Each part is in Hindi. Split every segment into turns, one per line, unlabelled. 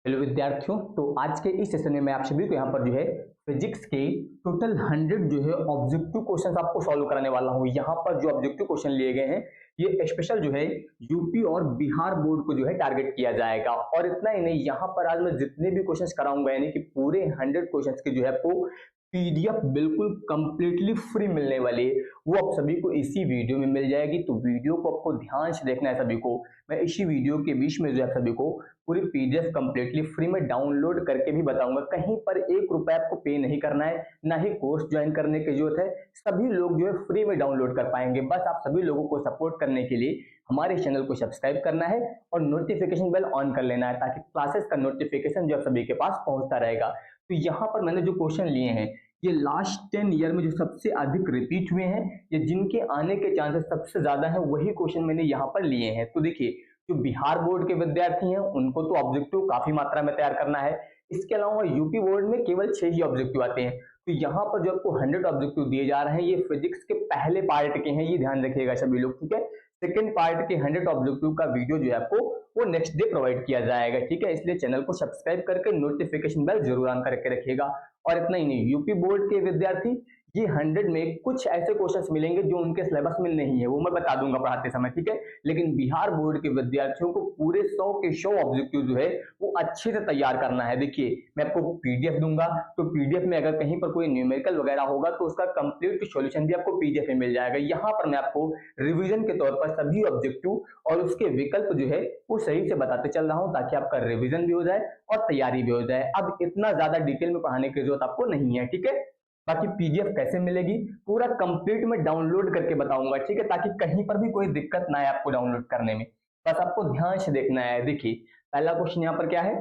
हेलो विद्यार्थियों, तो आज के इस सेशन में मैं आप सभी को यहाँ पर जो है फिजिक्स के टोटल 100 जो है ऑब्जेक्टिव क्वेश्चंस आपको सॉल्व कराने वाला हूँ। यहाँ पर जो ऑब्जेक्टिव क्वेश्चन लिए गए हैं ये स्पेशल जो है यूपी और बिहार बोर्ड को जो है टारगेट किया जाएगा। और इतना ही नहीं, यहाँ पर आज मैं जितने भी क्वेश्चंस कराऊंगा यानी कि पूरे 100 क्वेश्चंस के जो है आपको पीडीएफ बिल्कुल कंप्लीटली फ्री मिलने वाली है। वो आप सभी को इसी वीडियो में मिल जाएगी, तो वीडियो को आपको ध्यान से देखना है सभी को। मैं इसी वीडियो के बीच में जो है सभी को पूरी पीडीएफ कंप्लीटली फ्री में डाउनलोड करके भी बताऊंगा। कहीं पर 1 रुपया आपको पे नहीं करना है, ना ही कोर्स ज्वाइन करने की जरूरत है। सभी लोग जो है फ्री में डाउनलोड कर पाएंगे। बस आप सभी लोगों को सपोर्ट करने के लिए हमारे चैनल को सब्सक्राइब करना है और नोटिफिकेशन बेल ऑन कर लेना है, ताकि क्लासेस का नोटिफिकेशन जो आप सभी के पास पहुंचता रहेगा। तो यहाँ पर मैंने जो क्वेश्चन लिए हैं ये लास्ट 10 ईयर में जो सबसे अधिक रिपीट हुए हैं या जिनके आने के चांसेस सबसे ज्यादा हैं, वही क्वेश्चन मैंने यहाँ पर लिए हैं। तो देखिए, जो बिहार बोर्ड के विद्यार्थी हैं उनको तो ऑब्जेक्टिव काफी मात्रा में तैयार करना है। इसके अलावा यूपी बोर्ड में केवल 6 ही ऑब्जेक्टिव आते हैं। तो यहाँ पर जो आपको 100 ऑब्जेक्टिव दिए जा रहे हैं ये फिजिक्स के पहले पार्ट के हैं, ये ध्यान रखिएगा सभी लोग, ठीक है। सेकंड पार्ट के 100 ऑब्जेक्टिव का वीडियो जो है आपको वो नेक्स्ट डे प्रोवाइड किया जाएगा, ठीक है। इसलिए चैनल को सब्सक्राइब करके नोटिफिकेशन बेल जरूर ऑन करके रखिएगा। और इतना ही नहीं, यूपी बोर्ड के विद्यार्थी ये 100 में कुछ ऐसे क्वेश्चंस मिलेंगे जो उनके सिलेबस में नहीं है, वो मैं बता दूंगा पढ़ाते समय, ठीक है। लेकिन बिहार बोर्ड के विद्यार्थियों को पूरे 100 के 100 ऑब्जेक्टिव जो है वो अच्छे से तैयार करना है। देखिए, मैं आपको पीडीएफ दूंगा, तो पीडीएफ में अगर कहीं पर कोई न्यूमेरिकल वगैरह होगा तो उसका कंप्लीट सॉल्यूशन भी आपको पीडीएफ में मिल जाएगा। यहाँ पर मैं आपको रिवीजन के तौर पर सभी ऑब्जेक्टिव और उसके विकल्प जो है वो सही से बताते चल रहा हूँ, ताकि आपका रिवीजन भी हो जाए और तैयारी भी हो जाए। अब इतना ज्यादा डिटेल में पढ़ाने की जरूरत आपको नहीं है, ठीक है। बाकी पीडीएफ कैसे मिलेगी पूरा कंप्लीट में डाउनलोड करके बताऊंगा, ठीक है, ताकि कहीं पर भी कोई दिक्कत ना आए आपको डाउनलोड करने में। बस आपको ध्यान से देखना है। देखिए, पहला क्वेश्चन यहाँ पर क्या है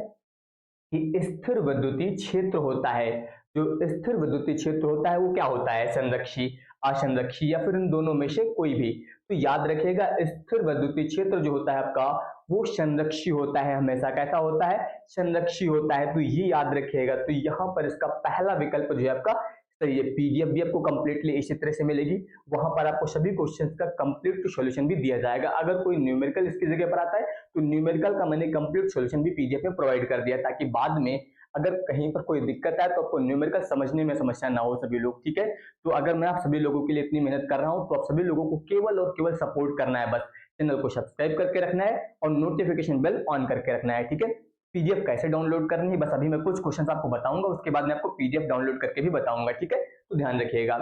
कि स्थिर विद्युतीय क्षेत्र होता है। जो स्थिर विद्युतीय क्षेत्र होता है वो क्या होता है, संरक्षी, असंरक्षी या फिर इन दोनों में से कोई भी। तो याद रखिएगा, स्थिर विद्युतीय क्षेत्र जो होता है आपका वो संरक्षी होता है। हमेशा कैसा होता है, संरक्षी होता है। तो ये याद रखिएगा। तो यहाँ पर इसका पहला विकल्प जो है आपका सही है। पीडीएफ भी आपको कंप्लीटली इसी तरह से मिलेगी, वहां पर आपको सभी क्वेश्चंस का कंप्लीट सॉल्यूशन भी दिया जाएगा। अगर कोई न्यूमेरिकल इसकी जगह पर आता है तो न्यूमेरिकल का मैंने कंप्लीट सॉल्यूशन भी पीडीएफ में प्रोवाइड कर दिया, ताकि बाद में अगर कहीं पर कोई दिक्कत है तो आपको न्यूमेरिकल समझने में समस्या ना हो सभी लोग, ठीक है। तो अगर मैं आप सभी लोगों के लिए इतनी मेहनत कर रहा हूं तो आप सभी लोगों को केवल और केवल सपोर्ट करना है। बस चैनल को सब्सक्राइब करके रखना है और नोटिफिकेशन बेल ऑन करके रखना है, ठीक है। पीडीएफ कैसे डाउनलोड करनी है बस अभी मैं कुछ क्वेश्चंस आपको बताऊंगा, उसके बाद मैं आपको पीडीएफ डाउनलोड करके भी बताऊंगा, ठीक है। तो ध्यान रखिएगा।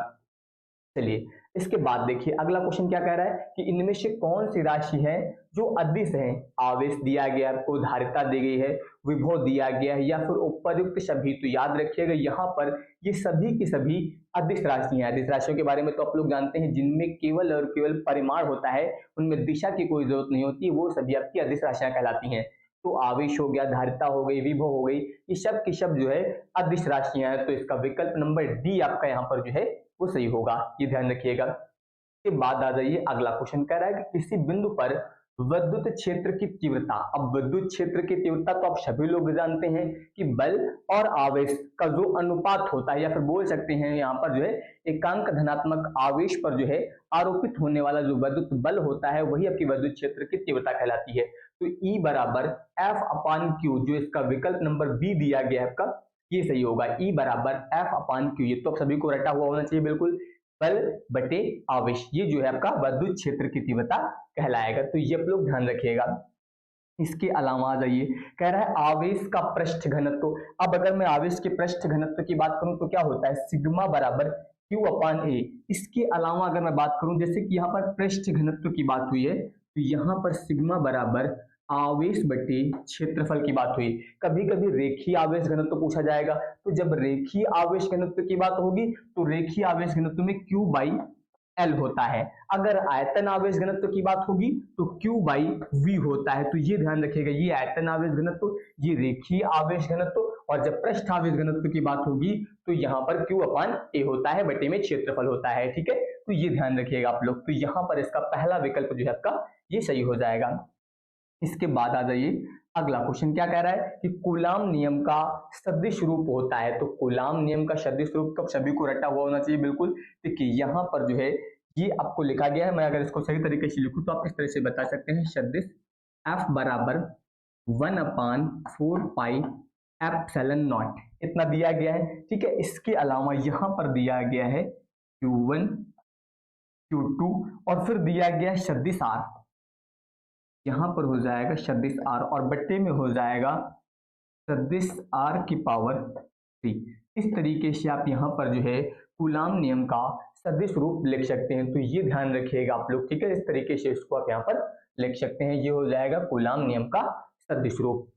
चलिए, इसके बाद देखिए अगला क्वेश्चन क्या कह रहा है कि इनमें से कौन सी राशि है जो अदिश है। आवेश दिया गया है आपको, धारिता दी गई है, विभव दिया गया है या फिर उपयुक्त सभी। तो याद रखिएगा यहाँ पर ये सभी की सभी अदिश राशियां हैं। अदिश राशियों के बारे में तो आप लोग जानते हैं, जिनमें केवल और केवल परिमाण होता है, उनमें दिशा की कोई जरूरत नहीं होती, वो सभी आपकी अदिश राशियां कहलाती हैं। तो आवेश हो गया, धारिता हो गई, विभव हो गई, ये सब की सब जो है अदिश राशियां हैं। तो इसका विकल्प नंबर डी आपका यहाँ पर जो है वो सही होगा, ये ध्यान रखिएगा। के बाद आ जाइए, अगला क्वेश्चन कह रहा है कि किसी बिंदु पर विद्युत क्षेत्र की तीव्रता। अब विद्युत क्षेत्र की तीव्रता तो आप सभी लोग जानते हैं कि बल और आवेश का जो अनुपात होता है, या फिर बोल सकते हैं यहाँ पर जो है एकांक धनात्मक आवेश पर जो है आरोपित होने वाला जो विद्युत बल होता है वही आपकी विद्युत क्षेत्र की तीव्रता कहलाती है। तो E बराबर एफ अपान क्यू, जो इसका विकल्प नंबर बी दिया गया है आपका, ये सही होगा। E बराबर एफ अपान क्यू, ये तो आप सभी को रटा हुआ होना चाहिए बिल्कुल। बल बटे आवेश, ये जो है आपका विद्युत क्षेत्र की तीव्रता कहलाएगा। तो ये आप लोग ध्यान रखिएगा। इसके अलावा आ जाइए, कह रहा है आवेश का पृष्ठ घनत्व। अब अगर मैं आवेश के पृष्ठ घनत्व की बात करूं तो क्या होता है, सिग्मा बराबर क्यू अपान ए। इसके अलावा अगर मैं बात करूं, जैसे कि यहाँ पर पृष्ठ घनत्व की बात हुई है, तो यहाँ पर सिग्मा बराबर आवेश बटे क्षेत्रफल की बात हुई। कभी कभी रेखीय आवेश घनत्व पूछा जाएगा, तो जब रेखीय आवेश घनत्व की बात होगी तो रेखीय आवेश घनत्व में Q बाई एल होता है। अगर आयतन आवेश घनत्व की बात होगी तो Q बाई V होता है। तो ये ध्यान रखिएगा, ये आयतन आवेश घनत्व, ये रेखीय आवेश घनत्व, और जब पृष्ठ आवेश घनत्व की बात होगी तो यहाँ पर Q अपान A होता है, बटे में क्षेत्रफल होता है, ठीक है। तो ये ध्यान रखिएगा आप लोग। तो यहाँ पर इसका पहला विकल्प जो है आपका ये सही हो जाएगा। इसके बाद आ जाइए, अगला क्वेश्चन क्या कह रहा है कि कूलाम नियम का सदिश रूप होता है। तो कूलाम नियम का सदिश रूप तो सभी को रटा हुआ होना चाहिए बिल्कुल। देखिए यहाँ पर जो है ये आपको लिखा गया है, मैं अगर इसको सही तरीके से लिखूं तो आप इस तरह से बता सकते हैं, सदिश F बराबर 1/4 पाई एप्सिलॉन नॉट इतना दिया गया है। ठीक है, इसके अलावा यहाँ पर दिया गया है Q1 Q2 और फिर दिया गया है सदिश R, यहाँ पर हो जाएगा सदिश R और बट्टे में हो जाएगा सदिश R की पावर 3। इस तरीके से आप यहाँ पर जो है कूलाम नियम का सदिश रूप लिख सकते हैं। तो ये ध्यान रखिएगा आप लोग, ठीक है, इस तरीके से इसको आप यहाँ पर लिख सकते हैं। ये हो जाएगा कूलाम नियम का सदिश रूप।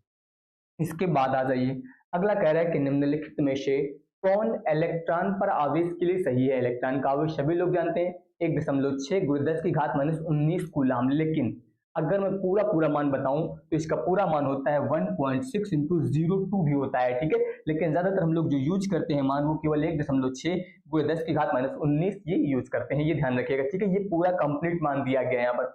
इसके बाद आ जाइए, अगला कह रहा है कि निम्नलिखित में से कौन इलेक्ट्रॉन पर आवेश के लिए सही है। इलेक्ट्रॉन का आवेश सभी लोग जानते हैं 1.6 × 10⁻19 कूलाम, लेकिन अगर मैं पूरा मान बताऊं तो इसका पूरा मान होता है 1.6 × 02 भी होता है। ठीक है, लेकिन ज्यादातर हम लोग जो यूज करते हैं मान वो केवल 1.6 × 10⁻19 ये यूज करते हैं। ये ध्यान रखिएगा। ठीक है, ये पूरा कंप्लीट मान दिया गया है यहाँ पर।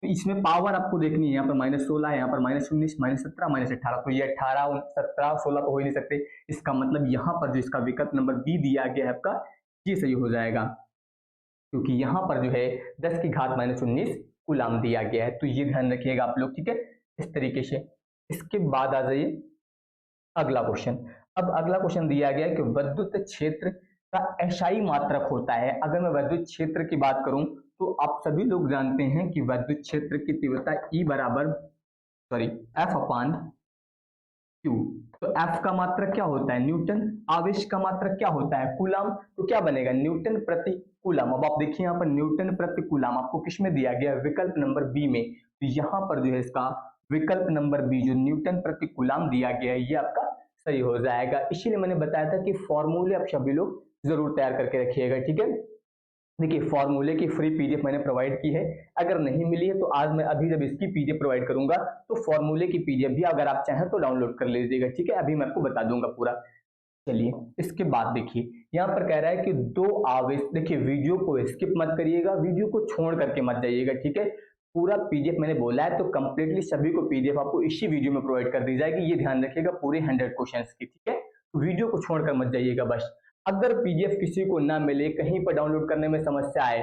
तो इसमें पावर आपको देखनी है, यहाँ पर -16 है, यहाँ पर -19, -17, -18, तो ये 18, 17, 16 तो हो ही नहीं सकते। इसका मतलब यहाँ पर जो इसका विकल्प नंबर बी दिया गया है आपका, ये सही हो जाएगा, क्योंकि यहाँ पर जो है 10⁻19 कूलाम दिया गया है। तो ये ध्यान रखिएगा आप लोग। ठीक है, इस तरीके से। इसके बाद आ जाइए अगला क्वेश्चन। अब अगला क्वेश्चन दिया गया है कि विद्युत क्षेत्र का एसआई मात्रक होता है। अगर मैं विद्युत क्षेत्र की बात करूं तो आप सभी लोग जानते हैं कि विद्युत क्षेत्र की तीव्रता E बराबर F/Q। तो F का मात्रक क्या होता है? न्यूटन। आवेश का मात्रक क्या होता है? कूलाम। तो क्या बनेगा? न्यूटन प्रति कूलाम। अब आप देखिए यहाँ पर न्यूटन प्रति कूलाम आपको किस में दिया गया है? विकल्प नंबर बी में। तो यहाँ पर जो है इसका विकल्प नंबर बी जो न्यूटन प्रति कूलाम दिया गया है ये आपका सही हो जाएगा। इसीलिए मैंने बताया था कि फॉर्मूले आप सभी लोग जरूर तैयार करके रखिएगा। ठीक है, देखिए फॉर्मूले की फ्री पीडीएफ मैंने प्रोवाइड की है। अगर नहीं मिली है तो आज मैं अभी जब इसकी पीडीएफ प्रोवाइड करूंगा तो फॉर्मूले की पीडीएफ भी अगर आप चाहें तो डाउनलोड कर लीजिएगा। ठीक है, अभी मैं आपको बता दूंगा पूरा। चलिए इसके बाद देखिए यहाँ पर कह रहा है कि दो आवेश, देखिए वीडियो को स्किप मत करिएगा, वीडियो को छोड़ करके मत जाइएगा। ठीक है, पूरा पीडीएफ मैंने बोला है तो कंप्लीटली सभी को पीडीएफ आपको इसी वीडियो में प्रोवाइड कर दी जाएगी। ये ध्यान रखिएगा पूरे 100 क्वेश्चंस की। ठीक है, तो वीडियो को छोड़कर मत जाइएगा बस। अगर पीडीएफ किसी को ना मिले, कहीं पर डाउनलोड करने में समस्या आए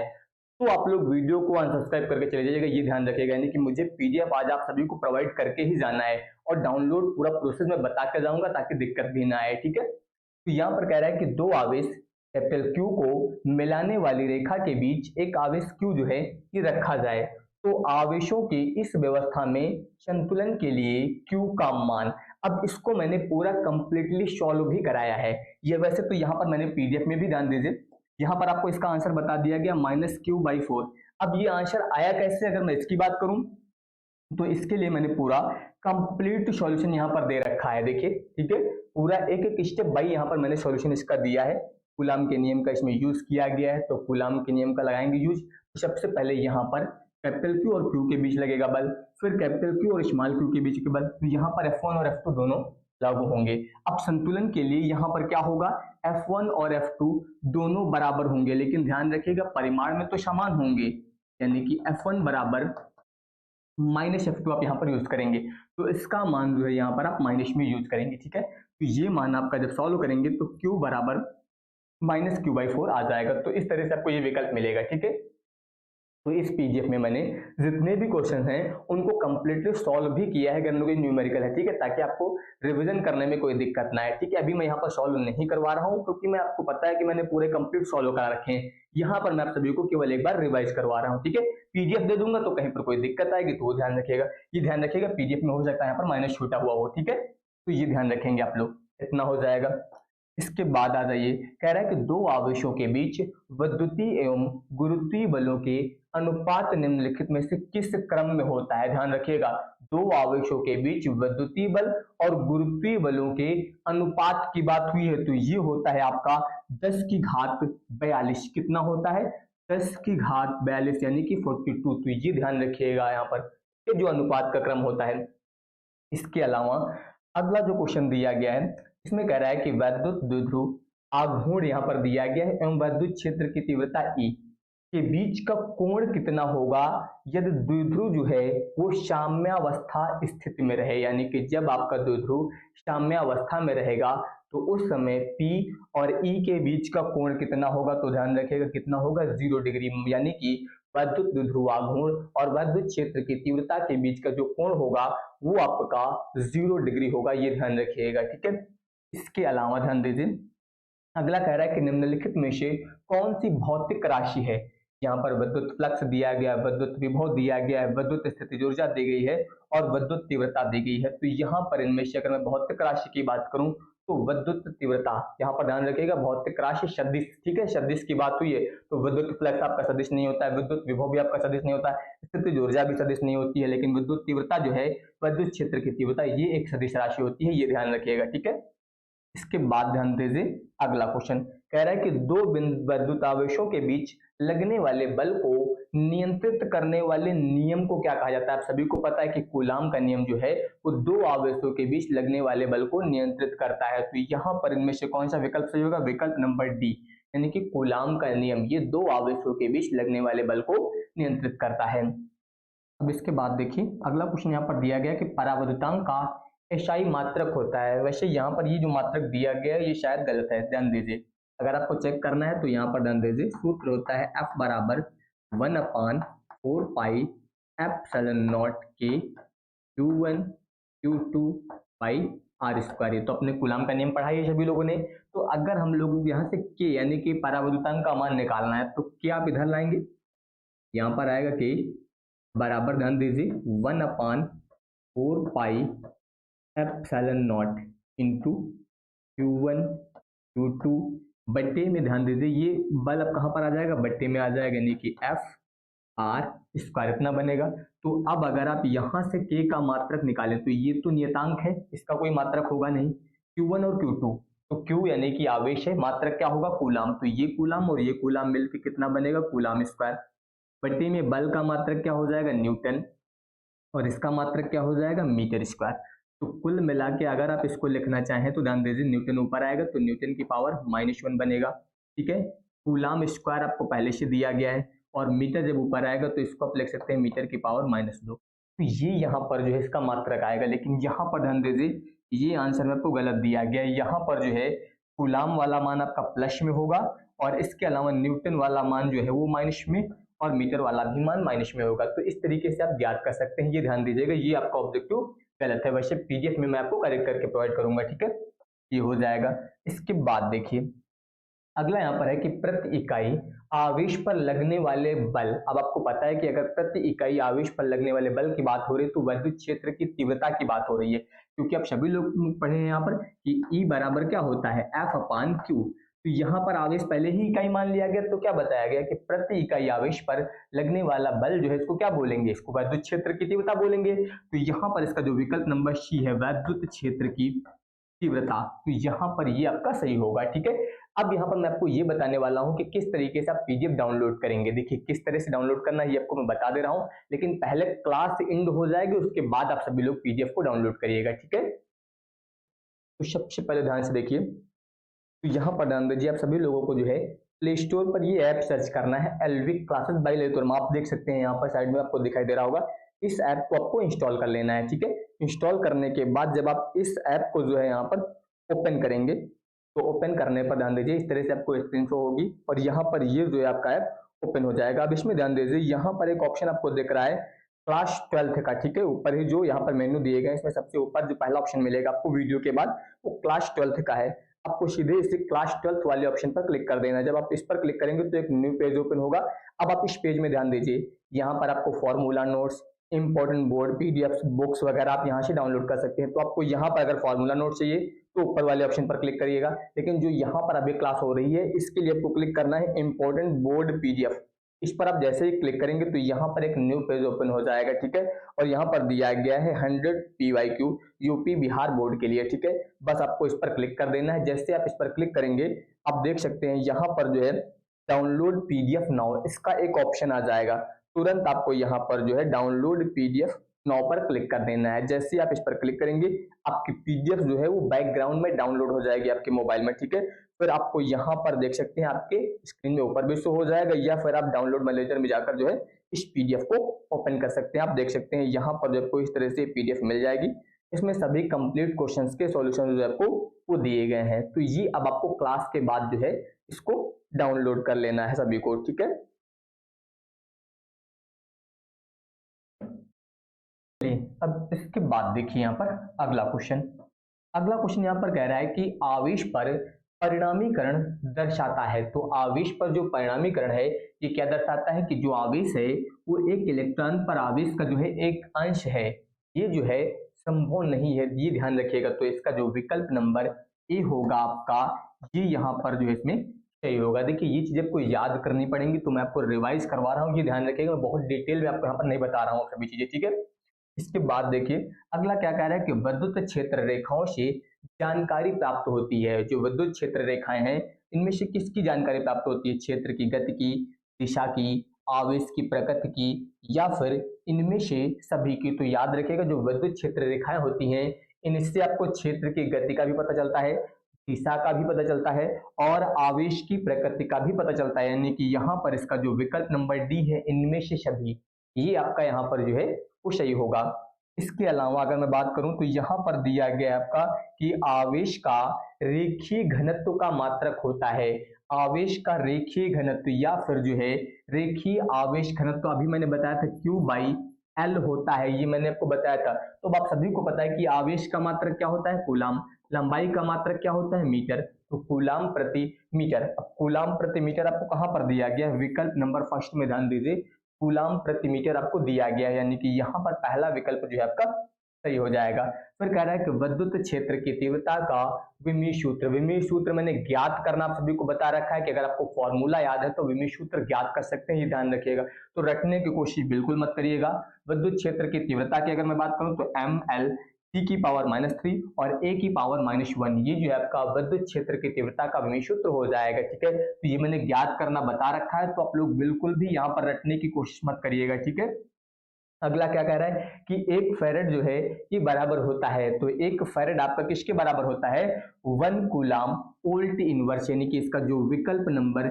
तो आप लोग वीडियो को अनसब्सक्राइब करके चले जाइएगा। ये ध्यान रखिएगा, यानी कि मुझे पीडीएफ आज आप सभी को प्रोवाइड करके ही जाना है और डाउनलोड पूरा प्रोसेस में बता के जाऊंगा ताकि दिक्कत भी ना आए। ठीक है, तो यहाँ पर कह रहा है कि दो आवेश कैपिटल Q को मिलाने वाली रेखा के बीच एक आवेश Q जो है ये रखा जाए तो आवेशों की इस व्यवस्था में संतुलन के लिए Q का मान। अब इसको मैंने पूरा कंप्लीटली सॉल्व भी कराया है। ये वैसे तो यहाँ पर मैंने पीडीएफ में भी ध्यान दीजिए, यहाँ पर आपको इसका आंसर बता दिया गया -Q/4। अब ये आंसर आया कैसे? अगर मैं इसकी बात करूं तो इसके लिए मैंने पूरा कंप्लीट सॉल्यूशन यहाँ पर दे रखा है। देखिए, ठीक है, पूरा एक एक स्टेप बाई यहाँ पर मैंने सॉल्यूशन इसका दिया है। कूलाम के नियम का इसमें यूज किया गया है, तो कूलाम के नियम का लगाएंगे यूज। तो सबसे पहले यहाँ पर कैपिटल Q और Q के बीच लगेगा बल, फिर कैपिटल Q और स्मॉल q के बीच के बल, तो यहाँ पर F1 और F2 दोनों लागू होंगे। अब संतुलन के लिए यहाँ पर क्या होगा? F1 और F2 दोनों बराबर होंगे, लेकिन ध्यान रखिएगा परिमाण में तो समान होंगे, यानी कि F1 बराबर -F2 आप यहाँ पर यूज करेंगे। तो इसका मान जो है यहाँ पर आप माइनस में यूज करेंगे। ठीक है, तो ये मान आपका जब सॉल्व करेंगे तो Q बराबर -Q/4 आ जाएगा। तो इस तरह से आपको ये विकल्प मिलेगा। ठीक है, तो इस पीडीएफ में मैंने जितने भी क्वेश्चन हैं उनको कंप्लीटली सॉल्व भी किया है, गणनों के न्यूमेरिकल है। ठीक है, ताकि आपको रिवीजन करने में कोई दिक्कत ना आए। ठीक है, अभी मैं यहाँ पर सॉल्व नहीं करवा रहा हूँ क्योंकि मैं आपको पता है कि मैंने पूरे कंप्लीट सॉल्व करा रखे हैं। यहाँ पर मैं आप सभी को केवल एक बार रिवाइज करवा रहा हूँ। ठीक है, पीडीएफ दे दूंगा तो कहीं पर कोई दिक्कत आएगी तो ध्यान रखिएगा। ये ध्यान रखिएगा पीडीएफ में हो सकता है यहाँ पर माइनस छूटा हुआ हो। ठीक है, तो ये ध्यान रखेंगे आप लोग, इतना हो जाएगा। इसके बाद आ जाइए, कह रहा है कि दो आवेशों के बीच विद्युतीय एवं गुरुत्वीय बलों के अनुपात निम्नलिखित में से किस क्रम में होता है? ध्यान रखिएगा, दो आवेशों के बीच विद्युतीय बल और गुरुत्वीय बलों के अनुपात की बात हुई है तो ये होता है आपका 10⁻42। कितना होता है? 10⁻42 यानी कि 42। तो ये ध्यान रखिएगा यहाँ पर ये जो अनुपात का क्रम होता है। इसके अलावा अगला जो क्वेश्चन दिया गया है इसमें कह रहा है कि वैद्युत द्विध्रुव आघूर्ण यहाँ पर दिया गया है एवं वैद्युत क्षेत्र की तीव्रता E के बीच का कोण कितना होगा यदि द्विध्रुव जो है वो साम्यावस्था स्थिति में रहे, यानी कि जब आपका द्विध्रुव साम्यावस्था में रहेगा तो उस समय P और E के बीच का कोण कितना होगा? तो ध्यान रखिएगा कितना होगा? 0 डिग्री, यानी कि वैद्युत द्विध्रुव आघूर्ण और वैद्युत क्षेत्र की तीव्रता के बीच का जो कोण होगा वो आपका 0 डिग्री होगा, ये ध्यान रखिएगा, ठीक है। इसके अलावा ध्यान दीजिए, अगला कह रहा है कि निम्नलिखित में से कौन सी भौतिक राशि है, यहाँ पर विद्युत फ्लक्स दिया गया है, विद्युत विभव दिया गया है, विद्युत स्थितिज ऊर्जा दी गई है और विद्युत तीव्रता दी गई है। तो यहाँ पर इनमें से अगर मैं भौतिक राशि की बात करूं तो विद्युत तीव्रता, यहाँ पर ध्यान रखिएगा भौतिक राशि सदिश, ठीक है, सदिश की बात हुई है तो विद्युत फ्लक्स आपका सदिश नहीं होता है, विद्युत विभव भी आपका सदिश नहीं होता है, स्थितिज ऊर्जा भी सदिश नहीं होती है, लेकिन विद्युत तीव्रता जो है, विद्युत क्षेत्र की तीव्रता, ये एक सदिश राशि होती है, ये ध्यान रखिएगा, ठीक है। इसके बाद ध्यान दीजिए, अगला क्वेश्चन कह रहा है कि दो विद्युत आवेशों के बीच लगने वाले बल को नियंत्रित करने वाले नियम को क्या कहा जाता है। आप सभी को पता है कि कूलाम का नियम जो है वो दो आवेशों के बीच लगने वाले बल को नियंत्रित करता है। तो यहाँ पर इनमें से कौन सा विकल्प सही होगा, विकल्प नंबर डी, यानी कि कूलाम का नियम ये दो आवेशों के बीच लगने वाले बल को नियंत्रित करता है। अब इसके बाद देखिए अगला क्वेश्चन यहाँ पर दिया गया कि परावर्तनांक का एसआई मात्रक होता है। वैसे यहाँ पर ये जो मात्रक दिया गया है ये शायद गलत है, ध्यान दीजिए। अगर आपको चेक करना है तो यहाँ पर ध्यान दीजिए, सूत्र होता है F बराबर 1/4 पाई एप्सिलॉन नॉट के Q1 Q2 by are square. ये तो अपने कूलाम का नियम पढ़ा है सभी लोगों ने। तो अगर हम लोग यहाँ से के यानी कि परावर्तनांक का मान निकालना है तो क्या आप इधर लाएंगे, यहाँ पर आएगा के बराबर ध्यान दीजिए 1/4 pi epsilon not into Q1 Q2 बट्टे में, ध्यान दीजिए ये बल अब कहाँ पर आ जाएगा, बट्टे में आ जाएगा, यानी कि F R स्क्वायर इतना बनेगा। तो अब अगर आप यहाँ से K का मात्रक निकालें तो ये तो नियतांक है, इसका कोई मात्रक होगा नहीं, Q1 और Q2, तो Q यानी कि आवेश है, मात्रक क्या होगा कूलाम, तो ये कूलाम और ये कूलाम मिलकर कितना बनेगा, कूलाम स्क्वायर, बट्टे में बल का मात्रक क्या हो जाएगा, न्यूटन, और इसका मात्रक क्या हो जाएगा, मीटर स्क्वायर। तो कुल मिला के अगर आप इसको लिखना चाहें तो ध्यान दीजिए न्यूटन ऊपर आएगा तो न्यूटन की पावर -1 बनेगा, ठीक है। कूलाम स्क्वायर आपको पहले से दिया गया है और मीटर जब ऊपर आएगा तो इसको आप लिख सकते हैं मीटर की पावर -2। तो ये यहाँ पर जो है इसका मात्रक आएगा, लेकिन यहाँ पर ध्यान दीजिए ये आंसर में आपको गलत दिया गया है। यहाँ पर जो है कूलाम वाला मान आपका प्लस में होगा और इसके अलावा न्यूटन वाला मान जो है वो माइनस में और मीटर वाला भी मान माइनस में होगा। तो इस तरीके से आप ज्ञात कर सकते हैं, ये ध्यान दीजिएगा, ये आपका ऑब्जेक्टिव गलत है। वैसे पीडीएफ में मैं आपको करेक्ट करके प्रोवाइड करूंगा, ठीक है, ये हो जाएगा। इसके बाद देखिए अगला यहाँ पर है कि प्रति इकाई आवेश पर लगने वाले बल। अब आपको पता है कि अगर प्रति इकाई आवेश पर लगने वाले बल की बात हो रही है तो विद्युत क्षेत्र की तीव्रता की बात हो रही है, क्योंकि आप सभी लोग पढ़े हैं यहाँ पर कि E बराबर क्या होता है, F/Q। तो यहाँ पर आवेश पहले ही इकाई मान लिया गया, तो क्या बताया गया कि प्रति इकाई आवेश पर लगने वाला बल जो है इसको क्या बोलेंगे, इसको विद्युत क्षेत्र की तीव्रता बोलेंगे। तो यहाँ पर इसका जो विकल्प नंबर सी है विद्युत क्षेत्र की तीव्रता, तो यहाँ पर ये आपका सही होगा, ठीक है। अब यहाँ पर मैं आपको ये बताने वाला हूँ कि किस तरीके से आप पीडीएफ डाउनलोड करेंगे। देखिए किस तरह से डाउनलोड करना है ये आपको मैं बता दे रहा हूँ, लेकिन पहले क्लास एंड हो जाएगी उसके बाद आप सभी लोग पीडीएफ को डाउनलोड करिएगा, ठीक है। तो सबसे पहले ध्यान से देखिए, तो यहाँ पर ध्यान दीजिए आप सभी लोगों को जो है प्ले स्टोर पर ये ऐप सर्च करना है, एलविक क्लासेस बाय लेतुर्म। आप देख सकते हैं यहाँ पर साइड में आपको दिखाई दे रहा होगा, इस ऐप को आपको इंस्टॉल कर लेना है, ठीक है। इंस्टॉल करने के बाद जब आप इस ऐप को जो है यहाँ पर ओपन करेंगे तो ओपन करने पर ध्यान दीजिए इस तरह से आपको स्क्रीन शो होगी और यहाँ पर ये जो है आपका ऐप ओपन हो जाएगा। अब इसमें ध्यान दीजिए यहाँ पर एक ऑप्शन आपको दिख रहा है क्लास 12 का, ठीक है, ऊपर ही जो यहाँ पर मेन्यू दिए गए इसमें सबसे ऊपर जो पहला ऑप्शन मिलेगा आपको वीडियो के बाद वो क्लास 12 का है। आपको सीधे इस क्लास 12 वाले ऑप्शन पर क्लिक कर देना है। जब आप इस पर क्लिक करेंगे तो एक न्यू पेज ओपन होगा। अब आप इस पेज में ध्यान दीजिए, यहाँ पर आपको formula notes, important board, PDF, books वगैरह आप यहाँ से डाउनलोड कर सकते हैं। तो आपको यहाँ पर अगर फॉर्मूला नोट चाहिए तो ऊपर वाले ऑप्शन पर क्लिक करिएगा, लेकिन जो यहाँ पर अभी क्लास हो रही है इसके लिए आपको क्लिक करना है इंपॉर्टेंट बोर्ड पीडीएफ। इस पर आप जैसे ही क्लिक करेंगे तो यहाँ पर एक न्यू पेज ओपन हो जाएगा, ठीक है। और यहाँ पर दिया गया है 100 PYQ यूपी बिहार बोर्ड के लिए, ठीक है। बस आपको इस पर क्लिक कर देना है। जैसे आप इस पर क्लिक करेंगे आप देख सकते हैं यहाँ पर जो है डाउनलोड पीडीएफ नाउ इसका एक ऑप्शन आ जाएगा। तुरंत आपको यहाँ पर जो है डाउनलोड पीडीएफ नाउ पर क्लिक कर देना है। जैसे ही आप इस पर क्लिक करेंगे आपकी पीडीएफ जो है वो बैकग्राउंड में डाउनलोड हो जाएगी आपके मोबाइल में, ठीक है। फिर आपको यहाँ पर देख सकते हैं आपके स्क्रीन में ऊपर भी शो हो जाएगा, या फिर आप डाउनलोड मैनेजर में जाकर जो है इस पीडीएफ को ओपन कर सकते हैं। आप देख सकते हैं यहाँ पर जो आपको इस तरह से पीडीएफ मिल जाएगी। इसमें सभी कंप्लीट क्वेश्चंस के सॉल्यूशन जो आपको वो दिए गए हैं। तो ये अब आपको क्लास के बाद जो है इसको डाउनलोड कर लेना है सभी को, ठीक है। चलिए अब इसके बाद देखिए यहाँ पर अगला क्वेश्चन यहाँ पर कह रहा है कि आवेश पर परिणामीकरण दर्शाता है। तो आवेश पर जो परिणामीकरण है ये क्या दर्शाता है कि जो आवेश है वो एक इलेक्ट्रॉन पर आवेश का जो है एक अंश है, ये जो है संभव नहीं है, ये ध्यान रखिएगा। तो इसका जो विकल्प नंबर ए होगा आपका, ये यहाँ पर जो है इसमें सही होगा। देखिए ये चीजें आपको याद करनी पड़ेंगी, तो मैं आपको रिवाइज करवा रहा हूँ, ये ध्यान रखिएगा। मैं बहुत डिटेल में आपको यहाँ पर नहीं बता रहा हूँ सभी चीजें, ठीक है। इसके बाद देखिए अगला क्या कह रहा है कि विद्युत क्षेत्र रेखाओं से जानकारी प्राप्त होती है। जो विद्युत क्षेत्र रेखाएं हैं इनमें से किसकी जानकारी प्राप्त होती है? क्षेत्र की गति की, दिशा की, आवेश की प्रकृति की, या फिर इनमें से सभी की। तो याद रखिएगा जो विद्युत क्षेत्र रेखाएं होती हैं इनसे आपको क्षेत्र की गति का भी पता चलता है, दिशा का भी पता चलता है और आवेश की प्रकृति का भी पता चलता है। यानी कि यहाँ पर इसका जो विकल्प नंबर डी है, इनमें से सभी, ये आपका यहाँ पर जो है वो सही होगा। इसके अलावा अगर मैं बात करूं तो यहाँ पर दिया गया है आपका कि आवेश का रेखीय घनत्व का मात्रक होता है। आवेश का रेखीय घनत्व या फिर जो है रेखीय आवेश घनत्व, अभी मैंने बताया था Q बाई एल होता है, ये मैंने आपको बताया था। तो आप सभी को पता है कि आवेश का मात्रक क्या होता है? कूलाम। लंबाई का मात्रक क्या होता है? मीटर। तो कूलाम प्रति मीटर। अब कूलाम प्रति मीटर आपको कहाँ पर दिया गया है? विकल्प नंबर फर्स्ट में ध्यान दीजिए, कूलाम प्रति मीटर आपको दिया गया है, यानी कि यहाँ पर पहला विकल्प जो है आपका सही हो जाएगा। फिर कह रहा है कि विद्युत क्षेत्र की तीव्रता का विमीय सूत्र। विमीय सूत्र मैंने ज्ञात करना आप सभी को बता रखा है कि अगर आपको फॉर्मूला याद है तो विमीय सूत्र ज्ञात कर सकते हैं, ये ध्यान रखिएगा। तो रटने की कोशिश बिल्कुल मत करिएगा। विद्युत क्षेत्र की तीव्रता की अगर मैं बात करूं तो ml t की पावर -3 और a की पावर -1, ये जो है आपका विद्युत क्षेत्र की तीव्रता का विमीय सूत्र हो जाएगा, ठीक है। तो ये मैंने ज्ञात करना बता रखा है, तो आप लोग बिल्कुल भी यहाँ पर रटने की कोशिश मत करिएगा, ठीक है। अगला क्या कह रहा है कि 1 फैरेड जो है ये बराबर होता है। तो 1 फैरेड आपका किसके बराबर होता है? 1 कूलाम वोल्ट इनवर्स, यानी कि इसका जो विकल्प नंबर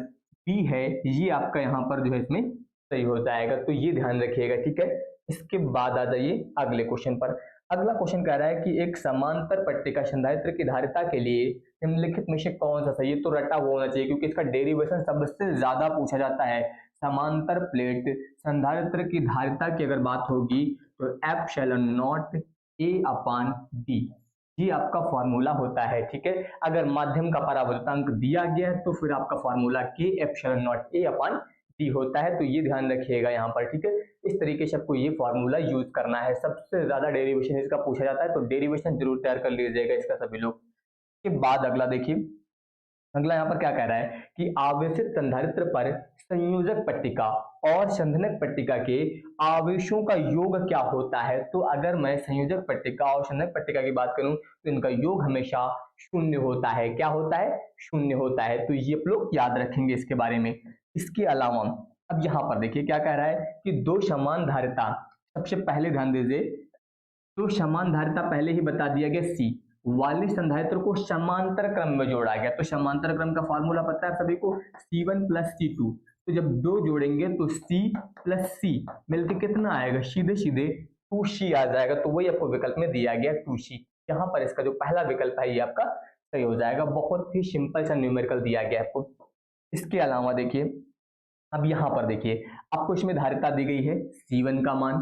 बी है ये आपका यहाँ पर जो है इसमें सही हो जाएगा। तो ये ध्यान रखिएगा, ठीक है। इसके बाद आ जाइए अगले क्वेश्चन पर। अगला क्वेश्चन कह रहा है कि एक समांतर पट्टिका संधारित्र की धारिता के लिए निम्नलिखित में से कौन सा सही है? तो रटा हुआ होना चाहिए क्योंकि इसका डेरिवेशन सबसे ज्यादा पूछा जाता है। समांतर प्लेट संधारित्र की धारिता की अगर बात होगी तो epsilon not a upon D, ये आपका फॉर्मूला होता है, ठीक है। अगर माध्यम का परावर्तांक दिया गया है तो फिर आपका फॉर्मूला के epsilon not a upon D होता है। तो ये ध्यान रखिएगा यहाँ पर, ठीक है। इस तरीके से आपको ये फॉर्मूला यूज करना है। सबसे ज्यादा डेरिवेशन इसका पूछा जाता है, तो डेरिवेशन जरूर तैयार कर लीजिएगा इसका सभी लोग। के बाद अगला देखिए, अगला यहाँ पर क्या कह रहा है कि आवेशित संधारित्र पर संयोजक पट्टिका और संघनक पट्टिका के आवेशों का योग क्या होता है? तो अगर मैं संयोजक पट्टिका और संघनक पट्टिका की बात करूं तो इनका योग हमेशा शून्य होता है। क्या होता है? शून्य होता है। तो ये आप लोग याद रखेंगे इसके बारे में। इसके अलावा अब यहाँ पर देखिए क्या कह रहा है कि दो समान धारिता, सबसे पहले ध्यान दीजिए, तो समान धारिता पहले ही बता दिया गया सी वाले संधारित्र को समांतर क्रम में जोड़ा गया। तो समांतर क्रम का फॉर्मूला पता है सभी को, C1 + C2। तो जब दो जोड़ेंगे तो C + C मिलकर कितना आएगा? सीधे सीधे 2C आ जाएगा। तो वही आपको विकल्प में दिया गया 2C। यहाँ पर इसका जो पहला विकल्प है ये आपका सही हो जाएगा। बहुत ही सिंपल सा न्यूमेरिकल दिया गया आपको। इसके अलावा देखिए, अब यहाँ पर देखिए आपको इसमें धारिता दी गई है, C1 का मान,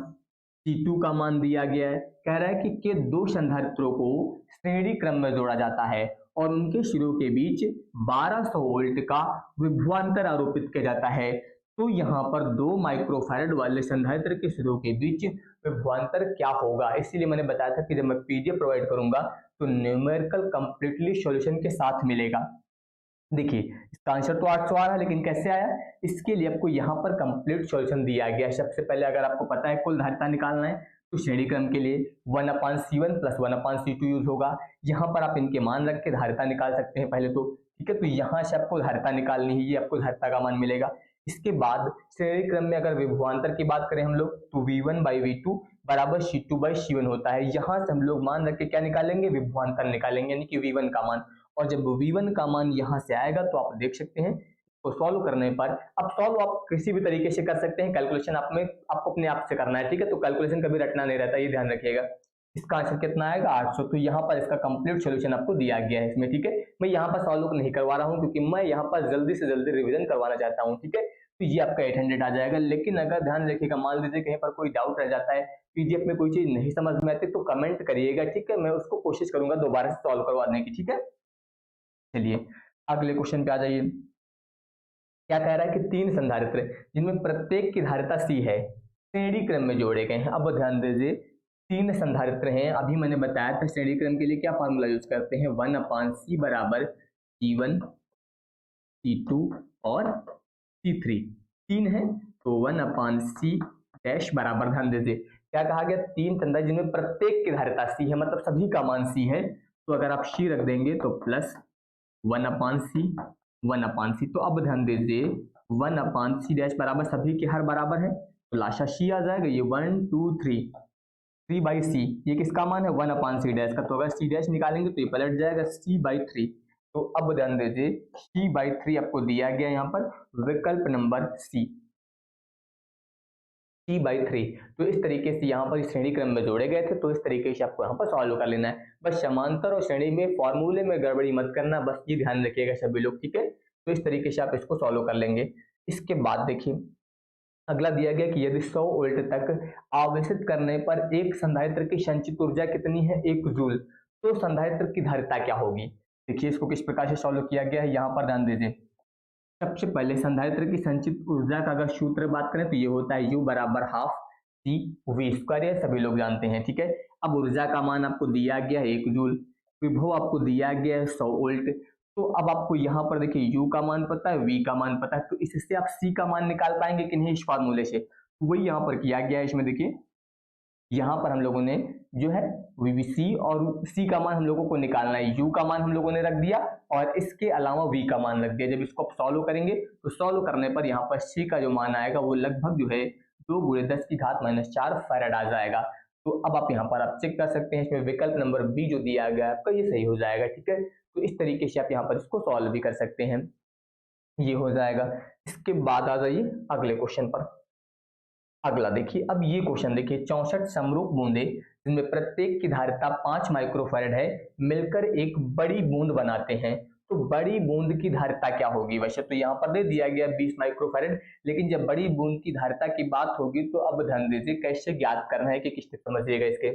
C2 का मान दिया गया है। कह रहा है कि दो संधारित्रों को श्रेणी क्रम में जोड़ा जाता है और उनके सिरों के बीच 1200 वोल्ट का विभवांतर आरोपित किया जाता है। तो यहाँ पर 2 माइक्रोफैरड वाले संधारित्र के सिरों के बीच विभवांतर क्या होगा? इसीलिए मैंने बताया था कि जब मैं पीडीएफ प्रोवाइड करूंगा तो न्यूमेरिकल कंप्लीटली सॉल्यूशन के साथ मिलेगा। देखिए इसका आंसर तो 800 आ रहा है, लेकिन कैसे आया? इसके लिए आपको यहाँ पर कंप्लीट सॉल्यूशन दिया गया। सबसे पहले अगर आपको पता है कुल धारिता निकालना है तो श्रेणी क्रम के लिए 1/C1 + 1/C2 यूज होगा। यहाँ पर आप इनके मान रख के धारिता निकाल सकते हैं पहले तो, ठीक है। तो यहाँ से आपको धारिता निकालनी है, ये आपको धारिता का मान मिलेगा। इसके बाद श्रेणी क्रम में अगर विभवांतर की बात करें हम लोग तो V1/V2 बराबर C2/C1 होता है। यहाँ से हम लोग मान रख के क्या निकालेंगे? विभवांतर निकालेंगे, यानी कि V1 का मान। और जब V1 का मान यहाँ से आएगा तो आप देख सकते हैं तो सॉल्व करने पर, अब सॉल्व आप किसी भी तरीके से कर सकते हैं, कैलकुलेशन आपको अपने आप से करना है, ठीक है। तो कैलकुलेशन कभी रटना नहीं रहता, ये ध्यान रखिएगा। इसका आंसर कितना आएगा? 800। तो यहाँ पर इसका कंप्लीट सॉल्यूशन आपको दिया गया है इसमें, ठीक है। मैं यहाँ पर सॉल्व नहीं करवा रहा हूँ क्योंकि मैं यहाँ पर जल्दी से जल्दी रिवीजन करवाना चाहता हूँ, ठीक है। तो ये आपका 800 आ जाएगा। लेकिन अगर ध्यान रखिएगा, मान लीजिए कहीं पर कोई डाउट रह जाता है, पीडीएफ में कोई चीज नहीं समझ में आती, तो कमेंट करिएगा, ठीक है, मैं उसको कोशिश करूंगा दोबारा से सॉल्व करवाने की, ठीक है। चलिए अगले क्वेश्चन पे आ जाइए। क्या कह रहा है कि तीन संधारित्र जिनमें प्रत्येक की धारिता सी है श्रेणी क्रम में जोड़े गए हैं। अब ध्यान दीजिए, तीन संधारित्र हैं, अभी मैंने बताया था श्रेणी क्रम के लिए क्या फॉर्मूला यूज करते हैं, 1/c बराबर C1 C2 और C3। तीन है तो 1/c डैश बराबर, ध्यान दीजिए क्या कहा गया, तीन संधारित्र जिनमें प्रत्येक की धारिता सी है, मतलब सभी का मान सी है, तो अगर आप सी रख देंगे तो प्लस 1/c 1/c। तो अब ध्यान दीजिए 1/c डैश बराबर सभी के हर बराबर है, तो लाशा सी आ जाएगा, ये 1 2 3 3/c, ये किसका मान है 1/c डैश का, तो अगर c डैश निकालेंगे तो ये पलट जाएगा c/3। तो अब ध्यान दीजिए c/3 आपको दिया गया यहाँ पर विकल्प नंबर c/3। तो इस तरीके से यहाँ पर श्रेणी क्रम में जोड़े गए थे, तो इस तरीके से आपको यहाँ पर सॉल्व कर लेना है। बस समांतर और श्रेणी में फॉर्मूले में गड़बड़ी मत करना, बस ये ध्यान रखिएगा सभी लोग, ठीक है। तो इस तरीके से आप इसको सॉल्व कर लेंगे। इसके बाद देखिए अगला दिया गया कि यदि 100 वोल्ट तक आवेशित करने पर एक संधारित्र की संचित ऊर्जा कितनी है, 1 जूल, तो संधारित्र की धारिता क्या होगी। देखिए इसको किस प्रकार से सॉल्व किया गया है, यहाँ पर ध्यान दीजिए। सबसे पहले संधारित्र की संचित ऊर्जा का अगर सूत्र बात करें तो ये होता है U बराबर हाफ सी वी स्क्वायर, ये सभी लोग जानते हैं, ठीक है। अब ऊर्जा का मान आपको दिया गया है 1 जूल, विभव आपको दिया गया है 100 वोल्ट। तो अब आपको यहाँ पर देखिए U का मान पता है, V का मान पता है, तो इससे आप C का मान निकाल पाएंगे कि नहीं इस फार्मूले से, तो वही यहाँ पर किया गया है। इसमें देखिए यहाँ पर हम लोगों ने जो है वीवीसी और सी का मान हम लोगों को निकालना है, यू का मान हम लोगों ने रख दिया और इसके अलावा वी का मान रख दिया। जब इसको आप सॉल्व करेंगे तो सॉल्व करने पर यहाँ पर सी का जो मान आएगा वो लगभग जो है 2 × 10⁻⁴ फैराड आ जाएगा। तो अब आप यहाँ पर आप चेक कर सकते हैं, इसमें विकल्प नंबर बी जो दिया गया आपका ये सही हो जाएगा, ठीक है। तो इस तरीके से आप यहाँ पर इसको सॉल्व भी कर सकते हैं, ये हो जाएगा। इसके बाद आ जाइए अगले क्वेश्चन पर। अगला देखिए, अब ये क्वेश्चन देखिए, 64 समरूप बूंदे जिनमें प्रत्येक की धारिता 5 माइक्रोफैरड है मिलकर एक बड़ी बूंद बनाते हैं, तो बड़ी बूंद की धारिता क्या होगी। वैसे तो यहाँ पर दे दिया गया 20 माइक्रोफैरड, लेकिन जब बड़ी बूंद की धारिता की बात होगी तो अब ध्यान दीजिए कैसे ज्ञात करना है कि किस तरह समझिएगा इसके।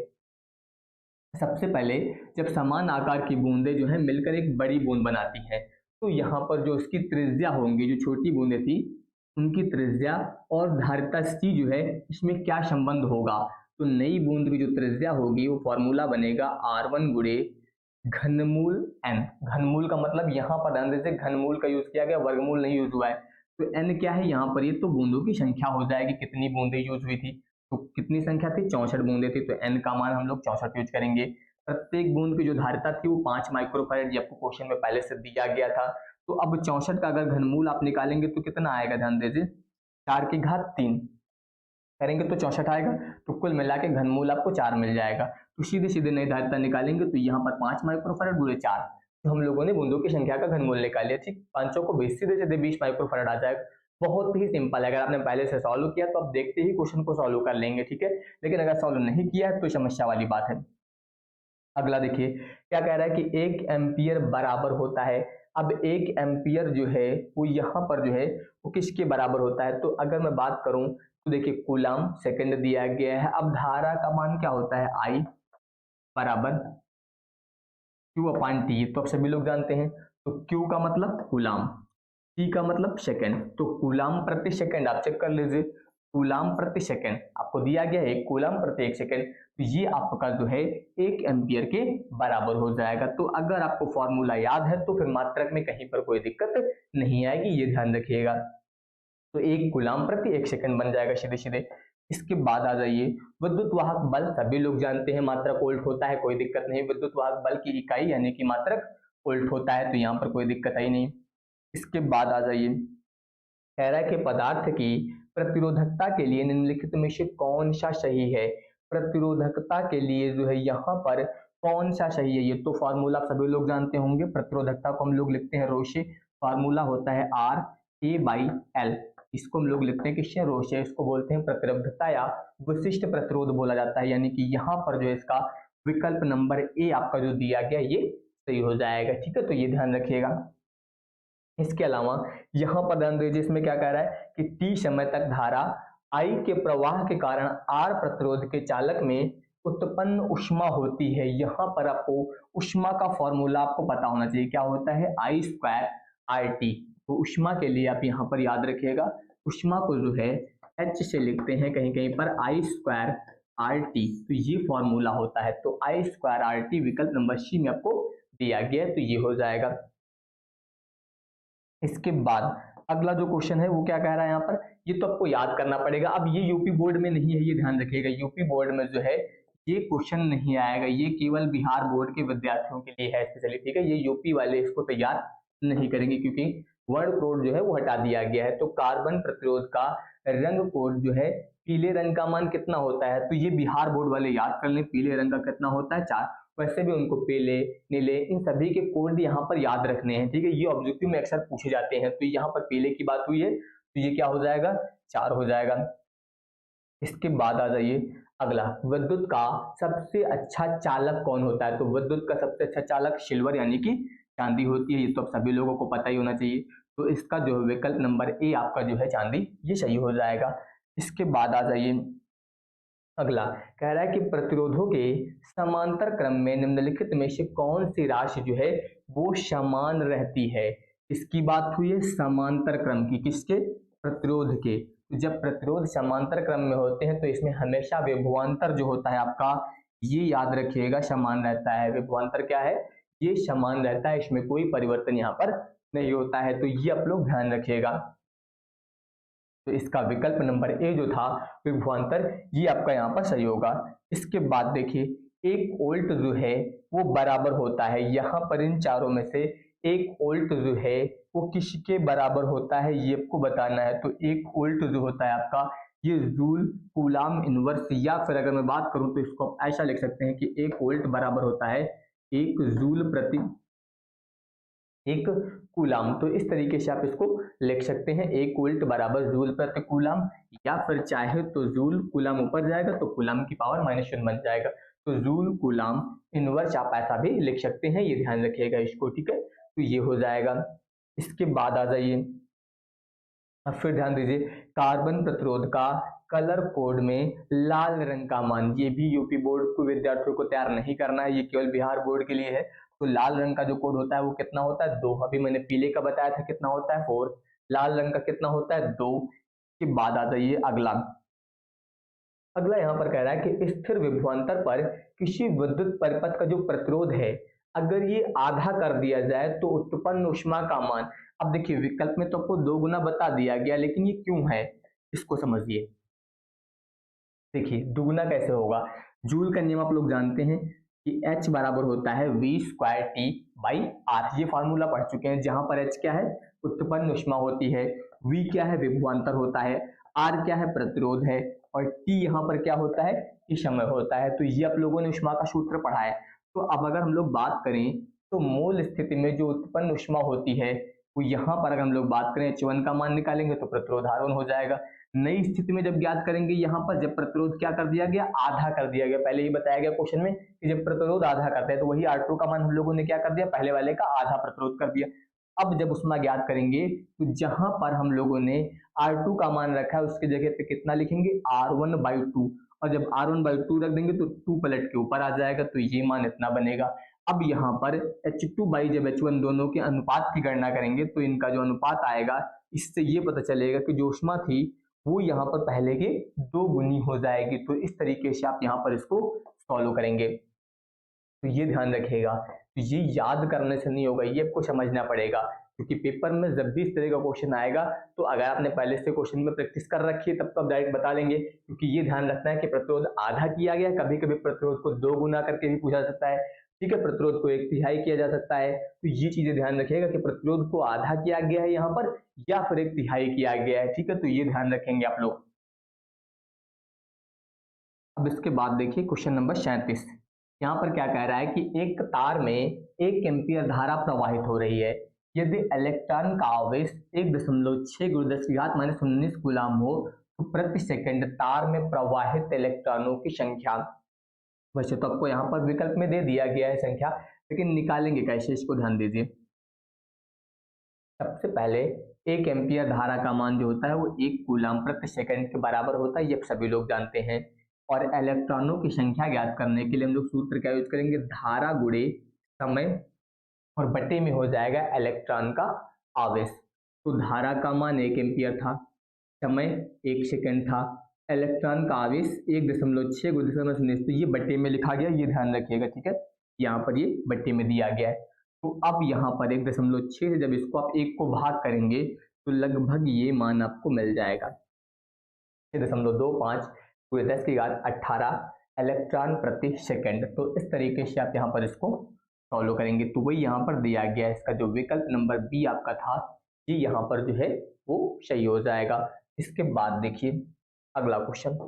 सबसे पहले जब समान आकार की बूंदें जो है मिलकर एक बड़ी बूंद बनाती हैं, तो यहाँ पर जो उसकी त्रिज्या होंगी, जो छोटी बूंदें थी उनकी त्रिज्या और धारिता सी जो है इसमें क्या संबंध होगा। तो नई बूंद की जो त्रिज्या होगी वो फॉर्मूला बनेगा R1 गुणे घनमूल n। घनमूल का मतलब यहाँ पर ध्यान दीजिए घनमूल का यूज किया गया, वर्गमूल नहीं यूज हुआ है। तो n क्या है यहाँ पर, ये तो बूंदों की संख्या हो जाएगी, कितनी बूंदें यूज हुई थी, तो कितनी संख्या थी 64 बूंदें थी, तो n का मान हम लोग 64 यूज करेंगे। प्रत्येक बूंद की जो धारिता थी वो 5 माइक्रोफैरड, आपको क्वेश्चन में पहले से दिया गया था। तो अब 64 का अगर घनमूल आप निकालेंगे तो कितना आएगा, ध्यान दीजिए 4⁻³ करेंगे तो 64 आएगा, तो कुल मिला के घनमूल आपको 4 मिल जाएगा। तो सीधे सीधे नई धारिता निकालेंगे तो यहाँ पर 5 माइक्रोफैरड गुणे 4, तो हम लोगों ने बूंदों की संख्या का घनमूल निकाल लिया, ठीक। 5 को 20 सीधे सीधे 20 माइक्रोफैरड आ जाएगा। बहुत ही सिंपल है, अगर आपने पहले से सॉल्व किया तो आप देखते ही क्वेश्चन को सॉल्व कर लेंगे, ठीक है। लेकिन अगर सॉल्व नहीं किया तो समस्या वाली बात है। अगला देखिए क्या कह रहा है कि 1 एम्पियर बराबर होता है। अब 1 एम्पियर जो है वो यहाँ पर जो है वो किसके बराबर होता है, तो अगर मैं बात करूं तो देखिए कूलम सेकंड दिया गया है। अब धारा का मान क्या होता है, I बराबर Q/T, तो आप सभी लोग जानते हैं। तो Q का मतलब कूलम, T का मतलब सेकंड, तो कूलम प्रति सेकंड आप चेक कर लीजिए, कूलम प्रति सेकंड आपको दिया गया है, कूलम प्रति 1 सेकंड, तो ये आपका जो है 1 एम्पियर के बराबर हो जाएगा। तो अगर आपको फॉर्मूला याद है तो फिर मात्रक में कहीं पर कोई दिक्कत नहीं आएगी, ये ध्यान रखिएगा। तो 1 कूलम प्रति 1 सेकंड बन जाएगा सीधे सीधे। इसके बाद आ जाइए विद्युत वाहक बल, सभी लोग जानते हैं मात्रक वोल्ट होता है, कोई दिक्कत नहीं। विद्युत वाहक बल की इकाई यानी कि मात्रक वोल्ट होता है, तो यहाँ पर कोई दिक्कत आई नहीं। इसके बाद आ जाइए, कह रहा है कि पदार्थ की प्रतिरोधकता के लिए निम्नलिखित में से कौन सा सही है। प्रतिरोधकता के लिए जो है यहाँ पर कौन सा सही है, ये तो फॉर्मूला आप सभी लोग जानते होंगे। प्रतिरोधकता को हम लोग लिखते हैं रो से, फॉर्मूला होता है RA/L, इसको हम लोग लिखते हैं किससे, रो से। इसको बोलते हैं प्रतिरोधकता या विशिष्ट प्रतिरोध बोला जाता है, यानी कि यहाँ पर जो है इसका विकल्प नंबर ए आपका जो दिया गया ये सही हो जाएगा, ठीक है। तो ये ध्यान रखिएगा। इसके अलावा यहाँ पर ध्यान दीजिए, इसमें क्या कह रहा है कि t समय तक धारा I के प्रवाह के कारण R प्रतिरोध के चालक में उत्पन्न ऊष्मा होती है। यहाँ पर आपको ऊष्मा का फॉर्मूला आपको पता होना चाहिए, क्या होता है, I स्क्वायर RT। तो ऊष्मा के लिए आप यहाँ पर याद रखिएगा, ऊष्मा को जो है H से लिखते हैं कहीं कहीं पर I स्क्वायर RT, तो ये फॉर्मूला होता है। तो I स्क्वायर RT विकल्प नंबर सी में आपको दिया गया है, तो ये हो जाएगा। इसके बाद अगला जो क्वेश्चन है वो क्या कह रहा है यहाँ पर, ये तो आपको याद करना पड़ेगा। अब ये यूपी बोर्ड में नहीं है, ये ध्यान रखिएगा, यूपी बोर्ड में जो है ये क्वेश्चन नहीं आएगा, ये केवल बिहार बोर्ड के विद्यार्थियों के लिए है स्पेशली, ठीक है। ये यूपी वाले इसको तैयार नहीं करेंगे क्योंकि वर्ण कोड जो है वो हटा दिया गया है। तो कार्बन प्रतिरोध का रंग कोड जो है पीले रंग का मान कितना होता है, तो ये बिहार बोर्ड वाले याद कर लें, पीले रंग का कितना होता है 4। वैसे भी उनको पीले, नीले, इन सभी के कोड यहाँ पर याद रखने हैं, ठीक है। ये ऑब्जेक्टिव में अक्सर पूछे जाते हैं। तो यहाँ पर पीले की बात हुई है, तो ये क्या हो जाएगा, 4 हो जाएगा। इसके बाद आ जाइए अगला, विद्युत का सबसे अच्छा चालक कौन होता है, तो विद्युत का सबसे अच्छा चालक सिल्वर यानी कि चांदी होती है, ये तो आप सभी लोगों को पता ही होना चाहिए। तो इसका जो विकल्प नंबर ए आपका जो है चांदी, ये सही हो जाएगा। इसके बाद आ जाइए अगला, कह रहा है कि प्रतिरोधों के समांतर क्रम में निम्नलिखित में से कौन सी राशि जो है वो समान रहती है। इसकी बात हुई है समांतर क्रम की, किसके, प्रतिरोध के। तो जब प्रतिरोध समांतर क्रम में होते हैं तो इसमें हमेशा विभवांतर जो होता है आपका, ये याद रखिएगा, समान रहता है। विभवांतर क्या है, ये समान रहता है, इसमें कोई परिवर्तन यहाँ पर नहीं होता है। तो ये आप लोग ध्यान रखिएगा। तो इसका विकल्प नंबर ए जो था विभवांतर, ये आपका यहाँ पर सही होगा। इसके बाद देखिए, एक वोल्ट जो है वो बराबर होता है, यहाँ पर इन चारों में से एक वोल्ट जो है वो किसके बराबर होता है, ये आपको बताना है। तो एक वोल्ट जो होता है आपका, ये जूल कूलाम इनवर्स, या फिर अगर मैं बात करूं तो इसको आप ऐसा लिख सकते हैं कि एक वोल्ट बराबर होता है 1 जूल प्रति एक कूलाम। तो इस तरीके से आप इसको लिख सकते हैं, 1 वोल्ट बराबर जूल प्रति कूलाम, या फिर चाहे तो जूल कूलाम ऊपर जाएगा तो कूलाम की पावर -1 बन जाएगा। तो जूल कूलाम इनवर्स आप ऐसा भी लिख सकते हैं, ये ध्यान रखिएगा इसको, ठीक है। तो ये हो जाएगा। इसके बाद आ जाइए, अब फिर ध्यान दीजिए, कार्बन प्रतिरोध का कलर कोड में लाल रंग का मान, ये भी यूपी बोर्ड को विद्यार्थियों को तैयार नहीं करना है, ये केवल बिहार बोर्ड के लिए है। तो लाल रंग का जो कोड होता है वो कितना होता है, 2। अभी मैंने पीले का बताया था कितना होता है, 4। लाल रंग का कितना होता है, 2। के बाद आ जाइए अगला, अगला यहाँ पर कह रहा है कि स्थिर विभवांतर पर किसी विद्युत परिपथ का जो प्रतिरोध है, अगर ये आधा कर दिया जाए तो उत्पन्न ऊष्मा का मान। अब देखिए विकल्प में तो आपको 2 गुना बता दिया गया, लेकिन ये क्यों है इसको समझिए। देखिए दुगुना कैसे होगा, जूल का नियम आप लोग जानते हैं कि H बराबर होता है V square T by R, ये फॉर्मूला पढ़ चुके हैं, जहां पर H क्या है, उत्पन्न ऊष्मा होती है, V क्या है, विभवांतर होता है, R क्या है, प्रतिरोध है, और T यहाँ पर क्या होता है, कि समय होता है। तो ये आप लोगों ने ऊष्मा का सूत्र पढ़ा है। तो अब अगर हम लोग बात करें तो मूल स्थिति में जो उत्पन्न ऊष्मा होती है वो यहाँ पर अगर हम लोग बात करें H1 का मान निकालेंगे तो प्रतिरोध R1 हो जाएगा। नई स्थिति में जब ज्ञात करेंगे, यहाँ पर जब प्रतिरोध क्या कर दिया गया, आधा कर दिया गया। पहले ही बताया गया क्वेश्चन में कि जब प्रतिरोध आधा करता है तो वही R2 का मान हम लोगों ने क्या कर दिया, पहले वाले का आधा प्रतिरोध कर दिया। अब जब उसमें ज्ञात करेंगे तो जहां पर हम लोगों ने R2 का मान रखा है उसकी जगह पे कितना लिखेंगे, R1/2, और जब R1/2 रख देंगे तो 2 पलट के ऊपर आ जाएगा, तो ये मान इतना बनेगा। अब यहाँ पर H2 जब H1 दोनों के अनुपात की गणना करेंगे तो इनका जो अनुपात आएगा, इससे ये पता चलेगा कि जो ऊष्मा थी वो यहाँ पर पहले के 2 गुनी हो जाएगी। तो इस तरीके से आप यहाँ पर इसको सॉल्व करेंगे। तो ये ध्यान रखिएगा, तो ये याद करने से नहीं होगा, ये आपको समझना पड़ेगा, क्योंकि पेपर में जब भी इस तरह का क्वेश्चन आएगा तो अगर आपने पहले से क्वेश्चन में प्रैक्टिस कर रखी है तब तो आप डायरेक्ट बता लेंगे। क्योंकि ये ध्यान रखना है कि प्रतिरोध आधा किया गया, कभी कभी प्रतिरोध को 2 गुना करके भी पूछा सकता है, ठीक है, प्रतिरोध को 1/3 किया जा सकता है। तो ये चीजें ध्यान रखिएगा कि प्रतिरोध को आधा किया गया है यहाँ पर या फिर 1/3 किया गया है, ठीक है। तो ये ध्यान रखेंगे आप लोग। अब इसके बाद देखिए क्वेश्चन नंबर 37, यहाँ पर क्या कह रहा है कि एक तार में 1 एम्पीयर धारा प्रवाहित हो रही है, यदि इलेक्ट्रॉन का आवेश 1.6×10⁻19 कूलाम हो तो प्रति सेकंड तार में प्रवाहित इलेक्ट्रॉनों की संख्या। वैसे तो आपको यहाँ पर विकल्प में दे दिया गया है संख्या, लेकिन निकालेंगे कैसे इसको ध्यान दीजिए। सबसे पहले 1 एम्पियर धारा का मान जो होता है वो 1 कूलम प्रति सेकंड के बराबर होता है, ये सभी लोग जानते हैं। और इलेक्ट्रॉनों की संख्या ज्ञात करने के लिए हम लोग सूत्र क्या यूज करेंगे, धारा गुणे समय और बटे में हो जाएगा इलेक्ट्रॉन का आवेश। तो धारा का मान 1 एम्पियर था, समय 1 सेकंड था, इलेक्ट्रॉन का आवेश 1.6 × 10⁻⁹, तो ये बट्टे में लिखा गया, ये ध्यान रखिएगा, ठीक है। यहाँ पर ये बट्टे में दिया गया है। तो अब यहाँ पर 1.6 से जब इसको आप 1 को भाग करेंगे तो लगभग ये मान आपको मिल जाएगा 6.25 पूरे 10⁻18 इलेक्ट्रॉन प्रति सेकंड। तो इस तरीके से आप यहाँ पर इसको सॉल्व करेंगे। तो वही यहाँ पर दिया गया है, इसका जो विकल्प नंबर बी आपका था ये यहाँ पर जो है वो सही हो जाएगा। इसके बाद देखिए अगला क्वेश्चन।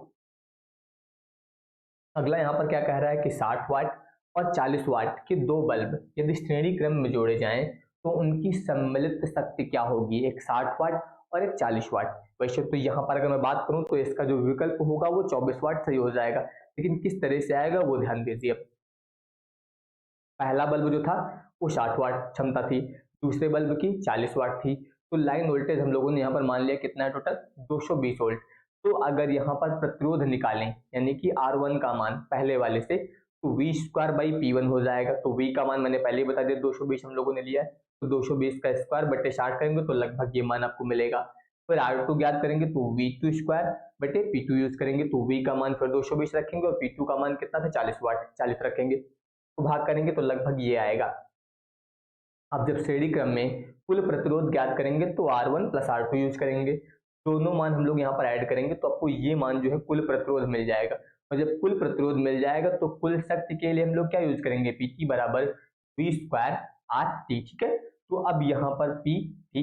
अगला यहाँ पर क्या कह रहा है कि 60 वाट और 40 वाट के दो बल्ब यदि श्रेणी क्रम में जोड़े जाएं तो उनकी सम्मिलित शक्ति क्या होगी, एक 60 वाट और एक 40 वाट। वैसे तो यहाँ पर अगर मैं बात करूँ तो इसका जो विकल्प होगा वो 24 वाट सही हो जाएगा, लेकिन किस तरह से आएगा वो ध्यान दीजिए। पहला बल्ब जो था वो 60 वाट क्षमता थी, दूसरे बल्ब की 40 वाट थी। तो लाइन वोल्टेज हम लोगों ने यहाँ पर मान लिया कितना है, टोटल 220 वोल्ट। तो अगर यहाँ पर प्रतिरोध निकालें यानी कि R1 का मान पहले वाले से, तो V²/P1 हो जाएगा। तो V का मान मैंने पहले ही बता दिया 220 हम लोगों ने लिया है, तो 220 का स्क्वायर बटे 60 करेंगे तो लगभग ये मान आपको मिलेगा। फिर R2 ज्ञात करेंगे तो V2² बटे P2 यूज करेंगे, तो V का मान फिर 220 रखेंगे और P2 का मान कितना था 40 वाट, 40 रखेंगे तो भाग करेंगे तो लगभग ये आएगा। अब जब श्रेणी क्रम में कुल प्रतिरोध ज्ञात करेंगे तो R1 + R2 यूज करेंगे, दोनों मान हम लोग यहाँ पर ऐड करेंगे तो आपको ये मान जो है कुल प्रतिरोध मिल जाएगा। और जब कुल प्रतिरोध मिल जाएगा तो कुल शक्ति के लिए हम लोग क्या यूज करेंगे, PT = V²RT, ठीक है। तो अब यहाँ पर P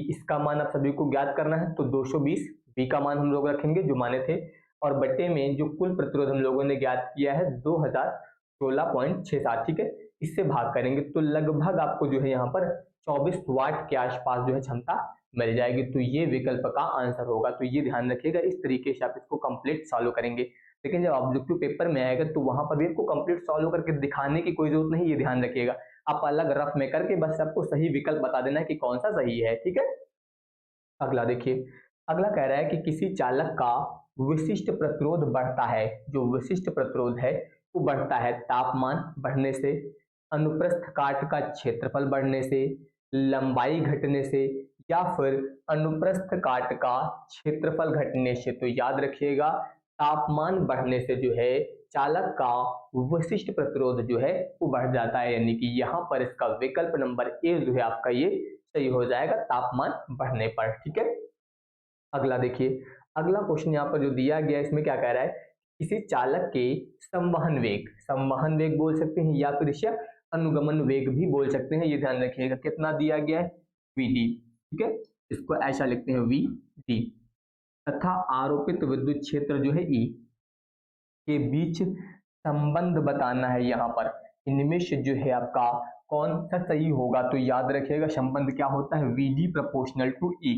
इसका मान आप सभी को ज्ञात करना है, तो 220 V का मान हम लोग रखेंगे जो माने थे, और बट्टे में जो कुल प्रतिरोध हम लोगों ने ज्ञात किया है 2016.67, ठीक है, इससे भाग करेंगे तो लगभग आपको जो है यहाँ पर 24 वाट के आसपास जो है क्षमता मिल जाएगी। तो ये विकल्प का आंसर होगा। तो ये ध्यान रखिएगा, इस तरीके से आप इसको कंप्लीट सॉल्व करेंगे। लेकिन जब ऑब्जेक्टिव पेपर में आएगा तो वहां पर भी आपको कंप्लीट सॉल्व करके दिखाने की कोई जरूरत नहीं, ये ध्यान रखिएगा। आप अलग रफ में करके बस आपको सही विकल्प बता देना है कि कौन सा सही है, ठीक है। अगला देखिए, अगला कह रहा है कि किसी चालक का विशिष्ट प्रतिरोध बढ़ता है, जो विशिष्ट प्रतिरोध है वो बढ़ता है तापमान बढ़ने से, अनुप्रस्थ काट का क्षेत्रफल बढ़ने से, लंबाई घटने से, या फिर अनुप्रस्थ काट का क्षेत्रफल घटने से। तो याद रखिएगा तापमान बढ़ने से जो है चालक का विशिष्ट प्रतिरोध जो है वो बढ़ जाता है, यानी कि यहाँ पर इसका विकल्प नंबर ए जो है आपका ये सही हो जाएगा तापमान बढ़ने पर, ठीक है। अगला देखिए, अगला क्वेश्चन यहाँ पर जो दिया गया है इसमें क्या कह रहा है, किसी चालक के संवहन वेग बोल सकते हैं या फिर इसे अनुगमन वेग भी बोल सकते हैं, ये ध्यान रखिएगा। कितना दिया गया है, Vd, ठीक है, इसको ऐसा लिखते हैं Vd, तथा आरोपित विद्युत क्षेत्र जो है E के बीच संबंध बताना है। यहाँ पर इनमें से जो है आपका कौन सा सही होगा, तो याद रखिएगा संबंध क्या होता है, Vd = E,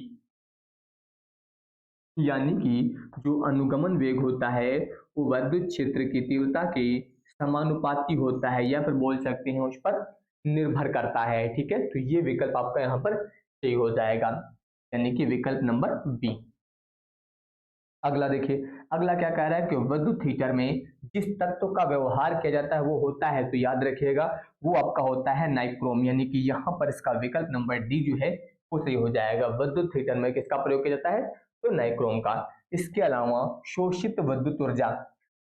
यानी कि जो अनुगमन वेग होता है वो विद्युत क्षेत्र की तीव्रता के समानुपाती होता है, या फिर बोल सकते हैं उस पर निर्भर करता है, ठीक है। तो ये विकल्प आपका यहाँ पर सही हो जाएगा, यानी कि विकल्प नंबर बी। अगला देखिए, अगला क्या कह रहा है कि विद्युत हीटर में जिस तत्व का व्यवहार किया जाता है वो होता है, तो याद रखिएगा वो आपका होता है नाइक्रोम, यानी कि यहाँ पर इसका विकल्प नंबर डी जो है वो सही हो जाएगा। विद्युत हीटर में किसका प्रयोग किया जाता है, तो नाइक्रोम का। इसके अलावा शोषित विद्युत ऊर्जा,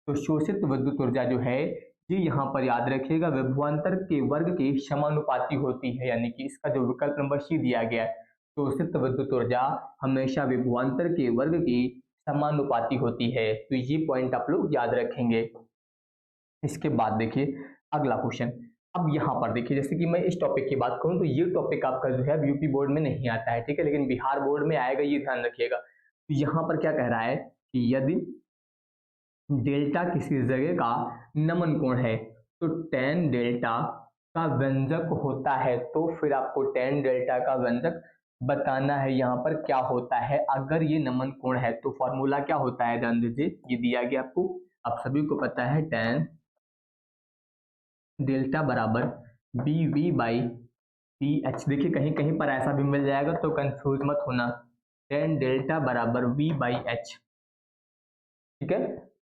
तो शोषित विद्युत ऊर्जा जो है ये यहाँ पर याद रखिएगा विभवांतर के वर्ग के समानुपाती होती है, यानी कि इसका जो विकल्प नंबर सी दिया गया है, शोषित विद्युत ऊर्जा हमेशा विभवांतर के वर्ग की समानुपाती होती है। तो ये पॉइंट आप लोग याद रखेंगे। इसके बाद देखिए अगला क्वेश्चन। अब यहाँ पर देखिए, जैसे कि मैं इस टॉपिक की बात करूँ तो ये टॉपिक आपका जो है यूपी बोर्ड में नहीं आता है, ठीक है, लेकिन बिहार बोर्ड में आएगा, ये ध्यान रखिएगा। तो यहाँ पर क्या कह रहा है कि यदि डेल्टा किसी जगह का नमन कोण है तो tan डेल्टा का व्यंजक होता है, तो फिर आपको tan डेल्टा का व्यंजक बताना है। यहाँ पर क्या होता है, अगर ये नमन कोण है तो फॉर्मूला क्या होता है, ध्यान दीजिए, ये दिया गया आपको, आप सभी को पता है tan डेल्टा बराबर BV/A पी एच। देखिए कहीं कहीं पर ऐसा भी मिल जाएगा तो कंफ्यूज मत होना, टेन डेल्टा बराबर वी बाई एच, ठीक है।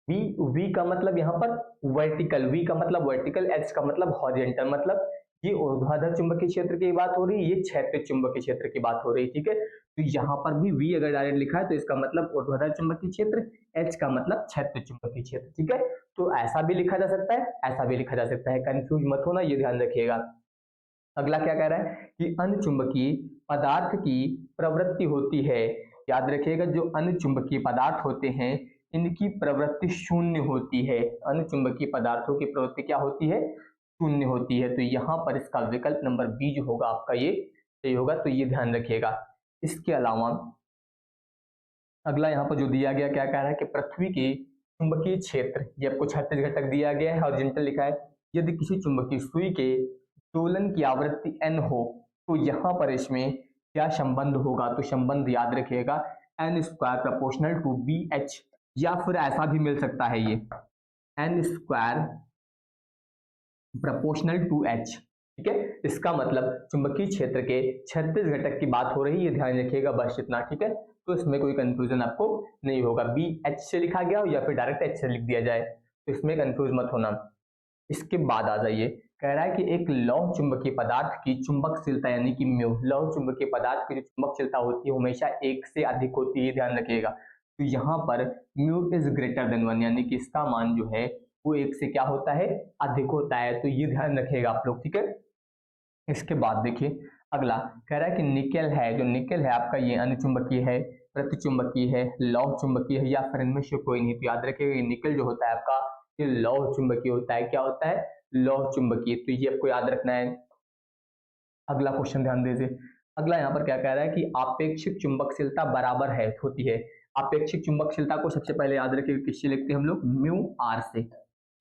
वी, वी का मतलब यहाँ पर वर्टिकल, वी का मतलब वर्टिकल, एच का मतलब हॉरिजॉन्टल, मतलब ये ऊर्ध्वाधर चुंबकीय क्षेत्र की बात हो रही है, ये क्षैतिज चुंबकीय क्षेत्र की बात हो रही है, ठीक है। तो यहाँ पर भी वी अगर डायरेक्ट लिखा है तो इसका मतलब ऊर्ध्वाधर चुंबकीय क्षेत्र, एच का मतलब क्षैतिज चुंबकीय क्षेत्र, ठीक है। तो ऐसा भी लिखा जा सकता है, ऐसा भी लिखा जा सकता है, कंफ्यूज मत होना, ये ध्यान रखिएगा। अगला क्या कह रहा है कि अनुचुंबकीय पदार्थ की प्रवृत्ति होती है। याद रखिएगा जो अनुचुंबकीय पदार्थ होते हैं इनकी प्रवृत्ति शून्य होती है। अनुचुंबकीय पदार्थों की प्रवृत्ति क्या होती है? शून्य होती है। तो यहाँ पर इसका विकल्प नंबर बी जो होगा आपका ये सही होगा, तो ये ध्यान रखिएगा। इसके अलावा अगला यहाँ पर जो दिया गया क्या कह रहा है कि पृथ्वी के चुंबकीय क्षेत्र, ये आपको 36 घटक दिया गया है, हॉरिजॉन्टल लिखा है। यदि किसी चुंबकीय सुई के दोलन की आवृत्ति n हो तो यहाँ पर इसमें क्या संबंध होगा? तो संबंध याद रखिएगा n square proportional to B H, या फिर ऐसा भी मिल सकता है ये n square proportional to H, ठीक है। इसका मतलब चुंबकीय क्षेत्र के 36 घटक की बात हो रही है, ये ध्यान रखिएगा, बस इतना, ठीक है। तो इसमें कोई कंफ्यूजन आपको नहीं होगा, बी एच से लिखा गया हो या फिर डायरेक्ट एच से लिख दिया जाए, तो इसमें कंफ्यूज मत होना। इसके बाद आ जाइए, कह रहा है कि एक लौह चुंबकीय पदार्थ की चुंबकशीलता यानी कि म्यू, लौह चुंबकीय पदार्थ की जो चुंबकशीलता होती है हमेशा एक से अधिक होती है, ध्यान रखिएगा। तो यहाँ पर म्यू इज ग्रेटर देन 1 यानी कि इसका मान जो है वो एक से क्या होता है? अधिक होता है, तो ये ध्यान रखिएगा आप लोग, ठीक है। इसके बाद देखिए अगला कह रहा है कि निकेल है, जो निकेल है आपका ये अनुचुंबकीय है, प्रतिचुंबकीय है, लौह चुंबकीय है, या फिर इनमें से कोई नहीं। तो याद रखिएगा निकेल जो होता है आपका ये लौह चुंबकीय होता है। क्या होता है? लौह चुंबकीय, तो ये आपको याद रखना है। अगला क्वेश्चन ध्यान दीजिए, अगला यहाँ पर क्या कह रहा है कि आपेक्षिक चुंबकशीलता बराबर है होती है। आपेक्षिक चुंबकशीलता को सबसे पहले याद रखिएगा किससे लिखते हैं हम लोग? म्यू आर से,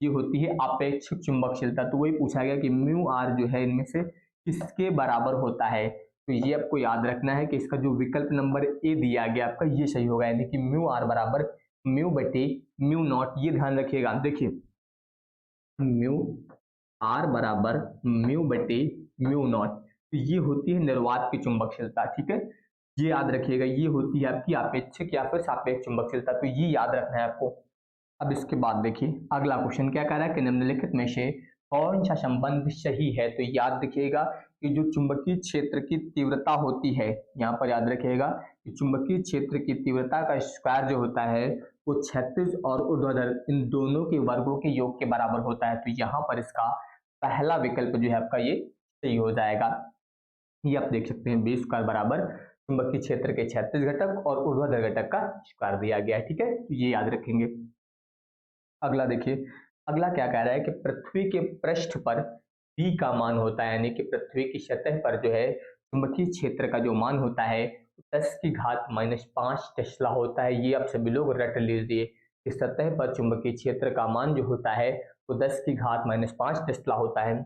ये होती है आपेक्षिक चुंबकशीलता। तो वही पूछा गया कि म्यू आर जो है इनमें से किसके बराबर होता है, तो ये आपको याद रखना है कि इसका जो विकल्प नंबर ए दिया गया आपका ये सही होगा, यानी कि म्यू आर बराबर म्यू बटे म्यू नॉट, ये ध्यान रखिएगा। देखिए म्यू आर बराबर म्यू बटे म्यू नॉट, तो ये होती है निर्वात की चुंबकशीलता, ठीक है। ये याद रखिएगा, ये होती है आपकी आपेक्षिक या फिर सापेक्ष चुंबकशीलता, तो ये याद रखना है आपको। अब इसके बाद देखिए अगला क्वेश्चन क्या कह रहा है कि निम्नलिखित में से कौन सा संबंध सही है? तो याद रखिएगा कि जो चुंबकीय क्षेत्र की तीव्रता होती है, यहाँ पर याद रखिएगा कि चुंबकीय क्षेत्र की तीव्रता का स्क्वायर जो होता है वो क्षैतिज और ऊर्ध्वाधर इन दोनों के वर्गों के योग के बराबर होता है। तो यहाँ पर इसका पहला विकल्प जो है आपका ये सही हो जाएगा। ये आप देख सकते हैं बी स्क्वायर बराबर चुंबकीय क्षेत्र के क्षैतिज घटक और ऊर्ध्वाधर घटक का स्क्वायर दिया गया है, ठीक है। तो ये याद रखेंगे। अगला देखिए, अगला क्या कह रहा है कि पृथ्वी के पृष्ठ पर बी का मान होता है, यानी कि पृथ्वी की सतह पर जो है चुंबकीय क्षेत्र का जो मान होता है 10 की घात -5 टेस्ला होता है। ये आप सभी लोग रट लीजिए कि सतह पर चुंबकीय क्षेत्र का मान जो होता है वो 10 की घात -5 टेस्ला होता है।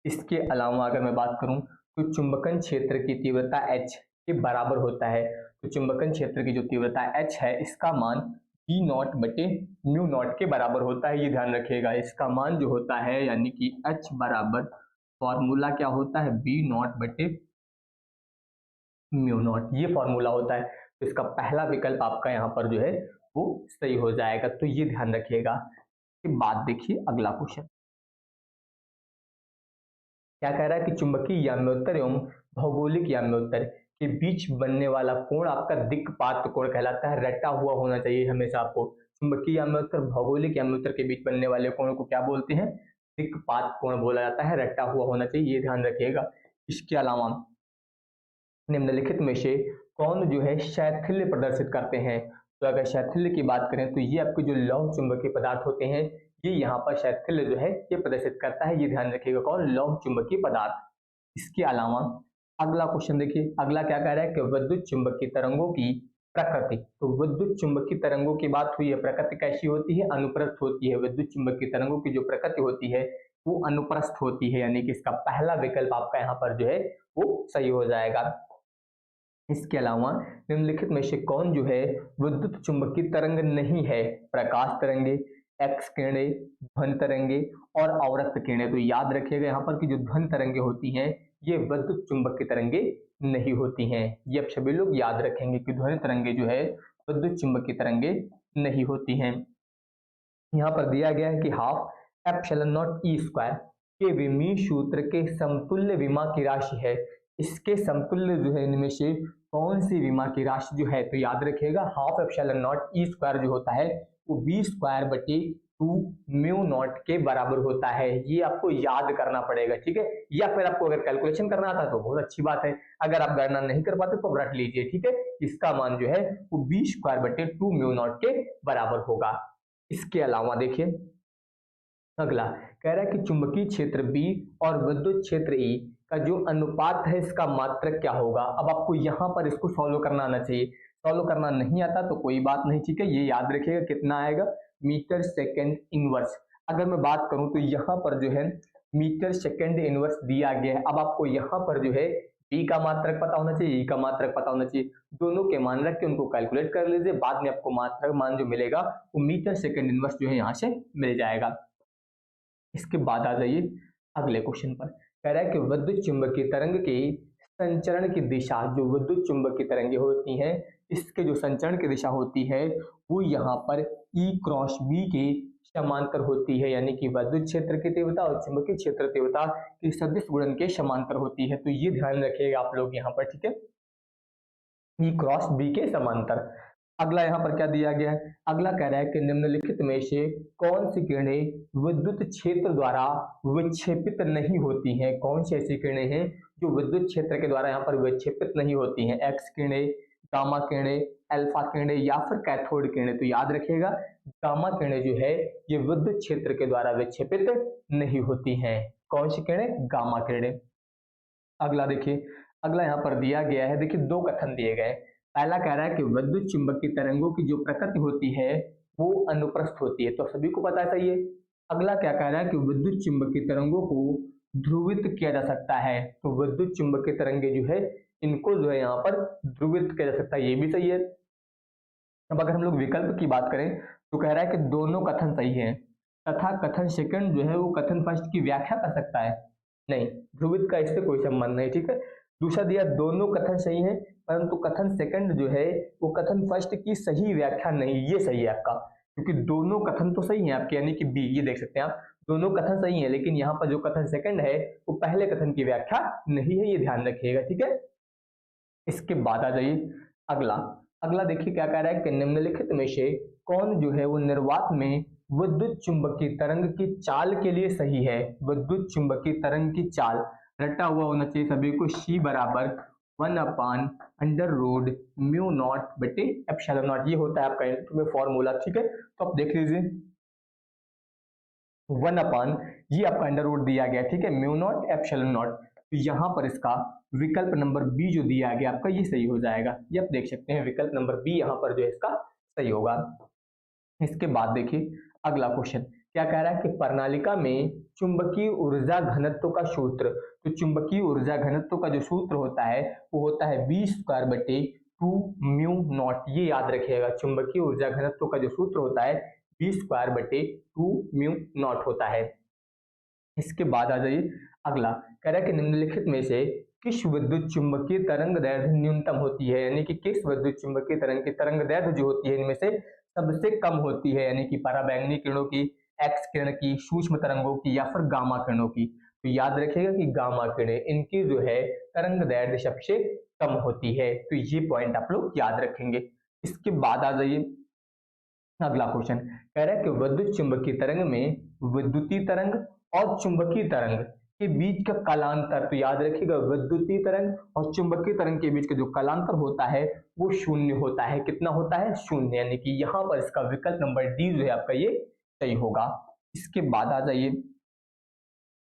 इसके अलावा अगर मैं बात करूं तो चुंबकन क्षेत्र की तीव्रता h के बराबर होता है। तो चुंबकन क्षेत्र की जो तीव्रता h है इसका मान बी नॉट बटे म्यू नॉट के बराबर होता है, ये ध्यान रखिएगा। इसका मान जो होता है यानी कि h बराबर फॉर्मूला क्या होता है? बी नॉट बटे म्यू नॉट, ये फॉर्मूला होता है। तो इसका पहला विकल्प आपका यहाँ पर जो है वो सही हो जाएगा, तो ये ध्यान रखिएगा। के बाद देखिए अगला क्वेश्चन क्या कह रहा है कि चुंबकीय याम्योत्तर एवं भौगोलिक याम्योत्तर के बीच बनने वाला कोण आपका दिक्पात कोण कहलाता है। रटा हुआ होना चाहिए हमेशा आपको। चुंबकीय याम्योत्तर भौगोलिक याम्योत्तर के बीच बनने वाले कोण को क्या बोलते हैं? दिक्पात कोण बोला जाता है, रटा हुआ होना चाहिए, ये ध्यान रखिएगा। इसके अलावा निम्नलिखित में से कौन जो है शैथिल्य प्रदर्शित करते हैं? तो अगर शैथिल्य की बात करें तो ये आपके जो लौह चुंबकीय पदार्थ होते हैं ये यहाँ पर शैथिल्य जो है ये प्रदर्शित करता है, ये ध्यान रखिएगा। कौन? लौह चुंबकीय पदार्थ। इसके अलावा अगला क्वेश्चन देखिए, अगला क्या कह रहा है कि विद्युत चुंबकीय तरंगों की प्रकृति। तो विद्युत चुंबकीय तरंगों की बात हुई है, प्रकृति कैसी होती है? अनुप्रस्थ होती है। विद्युत चुंबकीय तरंगों की जो प्रकृति होती है वो अनुप्रस्थ होती है, यानी कि इसका पहला विकल्प आपका यहाँ पर जो है वो सही हो जाएगा। इसके अलावा निम्नलिखित में से कौन जो है विद्युत चुंबकीय तरंग नहीं है? प्रकाश तरंगे, एक्स किरणें, ध्वनि तरंगे और अवरक्त किरणें। तो याद रखिएगा यहाँ पर कि जो ध्वनि तरंगे होती हैं ये विद्युत चुंबक की तरंगे नहीं होती हैं। ये अब सभी लोग याद रखेंगे कि ध्वनि तरंगे जो है विद्युत चुंबक की तरंगे नहीं होती हैं। यहाँ पर दिया गया है कि half epsilon not E square के विमीय सूत्र के समतुल्य विमा की राशि है। इसके समतुल्य जो है इनमें से कौन सी विमा की राशि जो है, तो याद रखिएगा half epsilon not E square जो होता है वो बी स्क्वायर बटे 2 म्यू नॉट के बराबर होता है। ये आपको याद करना पड़ेगा, ठीक है। या फिर आपको अगर कैलकुलेशन करना आता तो बहुत अच्छी बात है, अगर आप गणना नहीं कर पाते तो रट लीजिए, ठीक है। इसका मान जो है वो बी स्क्वायर बटे 2 म्यू नॉट के बराबर होगा। इसके अलावा देखिए अगला कह रहा है कि चुंबकीय क्षेत्र बी और विद्युत क्षेत्र ई का जो अनुपात है इसका मात्रक क्या होगा। अब आपको यहाँ पर इसको सॉल्व करना आना चाहिए, सॉल्व करना नहीं आता तो कोई बात नहीं, ठीक है। ये याद रखिएगा कितना आएगा, मीटर सेकेंड इनवर्स। अगर मैं बात करूं तो यहाँ पर जो है मीटर सेकेंड इनवर्स दिया गया है। अब आपको यहाँ पर जो है बी का मात्रक पता होना चाहिए, ई का मात्रक पता होना चाहिए, दोनों के मान रख के उनको कैलकुलेट कर लीजिए। बाद में आपको मात्रक मान जो मिलेगा वो मीटर सेकेंड इनवर्स जो है यहाँ से मिल जाएगा। इसके बाद आ जाइए अगले क्वेश्चन पर। कह रहा है कि विद्युत चुंबकीय तरंग के संचरण की दिशा, जो विद्युत चुंबकीय तरंगें होती हैं इसके जो संचरण की दिशा होती है वो यहाँ पर ई क्रॉस बी के समांतर होती है, यानी कि विद्युत क्षेत्र की तीव्रता और चुंबकीय क्षेत्र तीव्रता की सदिश गुणन के समांतर होती है। तो ये ध्यान रखिएगा आप लोग यहाँ पर, ठीक है, ई क्रॉस बी के समांतर। अगला यहाँ पर क्या दिया गया है, अगला कह रहा है कि निम्नलिखित में से कौन सी किरणें विद्युत क्षेत्र द्वारा विक्षेपित नहीं होती हैं। कौन सी ऐसी किरणें हैं जो विद्युत क्षेत्र के द्वारा यहाँ पर विक्षेपित नहीं होती हैं। एक्स किरणें, गामा किरणें, अल्फा किरणें या फिर कैथोड किरणें। तो याद रखिएगा गामा किरणें जो है ये विद्युत क्षेत्र के द्वारा विक्षेपित नहीं होती हैं। कौन सी किरणें, गामा किरणें। अगला देखिए, अगला यहाँ पर दिया गया है, देखिए दो कथन दिए गए। पहला कह रहा है कि विद्युत चुंबकीय तरंगों की जो प्रकृति होती है वो अनुप्रस्थ होती है, तो सभी को पता है, सही है। अगला क्या कह रहा है कि विद्युत चुंबकीय तरंगों को ध्रुवित किया जा सकता है। तो विद्युत चुंबकीय तरंगे जो है इनको जो है यहाँ पर ध्रुवित किया जा सकता है, ये भी सही है। अब अगर हम लोग विकल्प की बात करें तो कह रहा है कि दोनों कथन सही है तथा कथन सेकंड जो है वो कथन फर्स्ट की व्याख्या कर सकता है। नहीं, ध्रुवित का इससे कोई संबंध नहीं, ठीक है। दूसरा दिया दोनों कथन सही है परंतु कथन सेकंड जो है वो कथन फर्स्ट की सही व्याख्या नहीं। ये सही है आपका, क्योंकि दोनों कथन तो सही है आपके, यानी कि बी, ये देख सकते हैं आप, दोनों कथन सही है लेकिन यहाँ पर जो कथन सेकंड है वो पहले कथन की व्याख्या नहीं है, ये ध्यान रखिएगा, ठीक है। इसके बाद आ जाइए अगला। अगला देखिए क्या कह रहा है कि निम्नलिखित में से कौन जो है वो निर्वात में विद्युत चुंबकीय तरंग की चाल के लिए सही है। विद्युत चुंबकीय तरंग की चाल रटा हुआ होना चाहिए सभी को, C बराबर 1/√μ नॉट बटे एप्सिलॉन नॉट। ये होता है आपका में फॉर्मूला, ठीक है। तो आप देख लीजिए 1/, ये आपका अंडर रूट दिया गया, ठीक है, म्यू नॉट एप्सिलॉन नॉट। तो यहाँ पर इसका विकल्प नंबर बी जो दिया गया आपका ये सही हो जाएगा। ये आप देख सकते हैं विकल्प नंबर बी यहाँ पर जो है इसका सही होगा। इसके बाद देखिए अगला क्वेश्चन क्या कह रहा है कि प्रणालिका में चुंबकीय ऊर्जा घनत्व का सूत्र। तो चुंबकीय ऊर्जा घनत्व का जो सूत्र होता है वो होता है बी स्क्वायर बटे 2 म्यू नॉट। ये याद रखिएगा, चुंबकीय ऊर्जा घनत्व का जो सूत्र होता है बी स्क्वायर बटे 2 म्यू नॉट होता है। इसके बाद आ जाइए अगला, कह रहा है कि निम्नलिखित में से किस विद्युत चुंबकीय तरंग दैर्ध्य न्यूनतम होती है, यानी कि किस विद्युत चुंबकीय तरंग की तरंग दैर्ध्य जो होती है इनमें से सबसे कम होती है, यानी कि पराबैंगनी किरणों की, एक्स किरण की, सूक्ष्म तरंगों की या फिर गामा किरणों की। तो याद रखिएगा कि गामा किरणें इनकी जो है तरंग दैर्ध्य सबसे कम होती है। तो ये पॉइंट आप लोग याद रखेंगे। इसके बाद आ जाइए अगला क्वेश्चन, कह रहा है कि विद्युत चुंबकीय तरंग में विद्युतीय तरंग और चुंबकीय तरंग के बीच का कालांतर। तो याद रखिएगा विद्युतीय तरंग और चुंबकीय तरंग के बीच का जो कालांतर होता है वो शून्य होता है। कितना होता है, शून्य, यानी कि यहाँ पर इसका विकल्प नंबर डी जो है आपका ये सही होगा। इसके बाद आ जाइए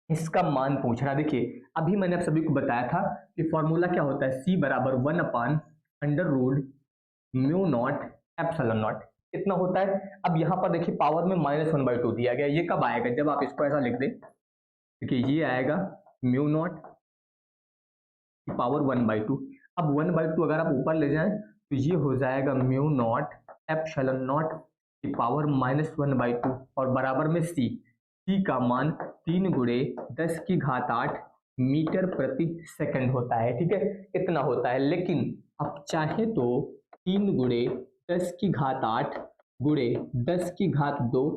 इसका मान पूछना। देखिए अभी मैंने आप सभी को बताया था कि फॉर्मूला क्या होता है, C बराबर 1/√μ नॉट एप्सिलॉन नॉट, इतना होता है। अब यहाँ पर देखिए पावर में -1/2 दिया गया, ये कब आएगा, जब आप इसको ऐसा लिख दें। देखिए ये आएगा म्यू नॉट पावर 1/2। अब 1/2 अगर आप ऊपर ले जाएं तो ये हो जाएगा म्यू नॉट एप्सिलॉन नॉट की पावर -1/2 और बराबर में सी का मान 3 गुणे 10 की घात 8 मीटर प्रति सेकंड होता है। ठीक है, इतना होता है। लेकिन आप चाहे तो 3 गुणे 10 की घात 8 गुणे 10 की घात 2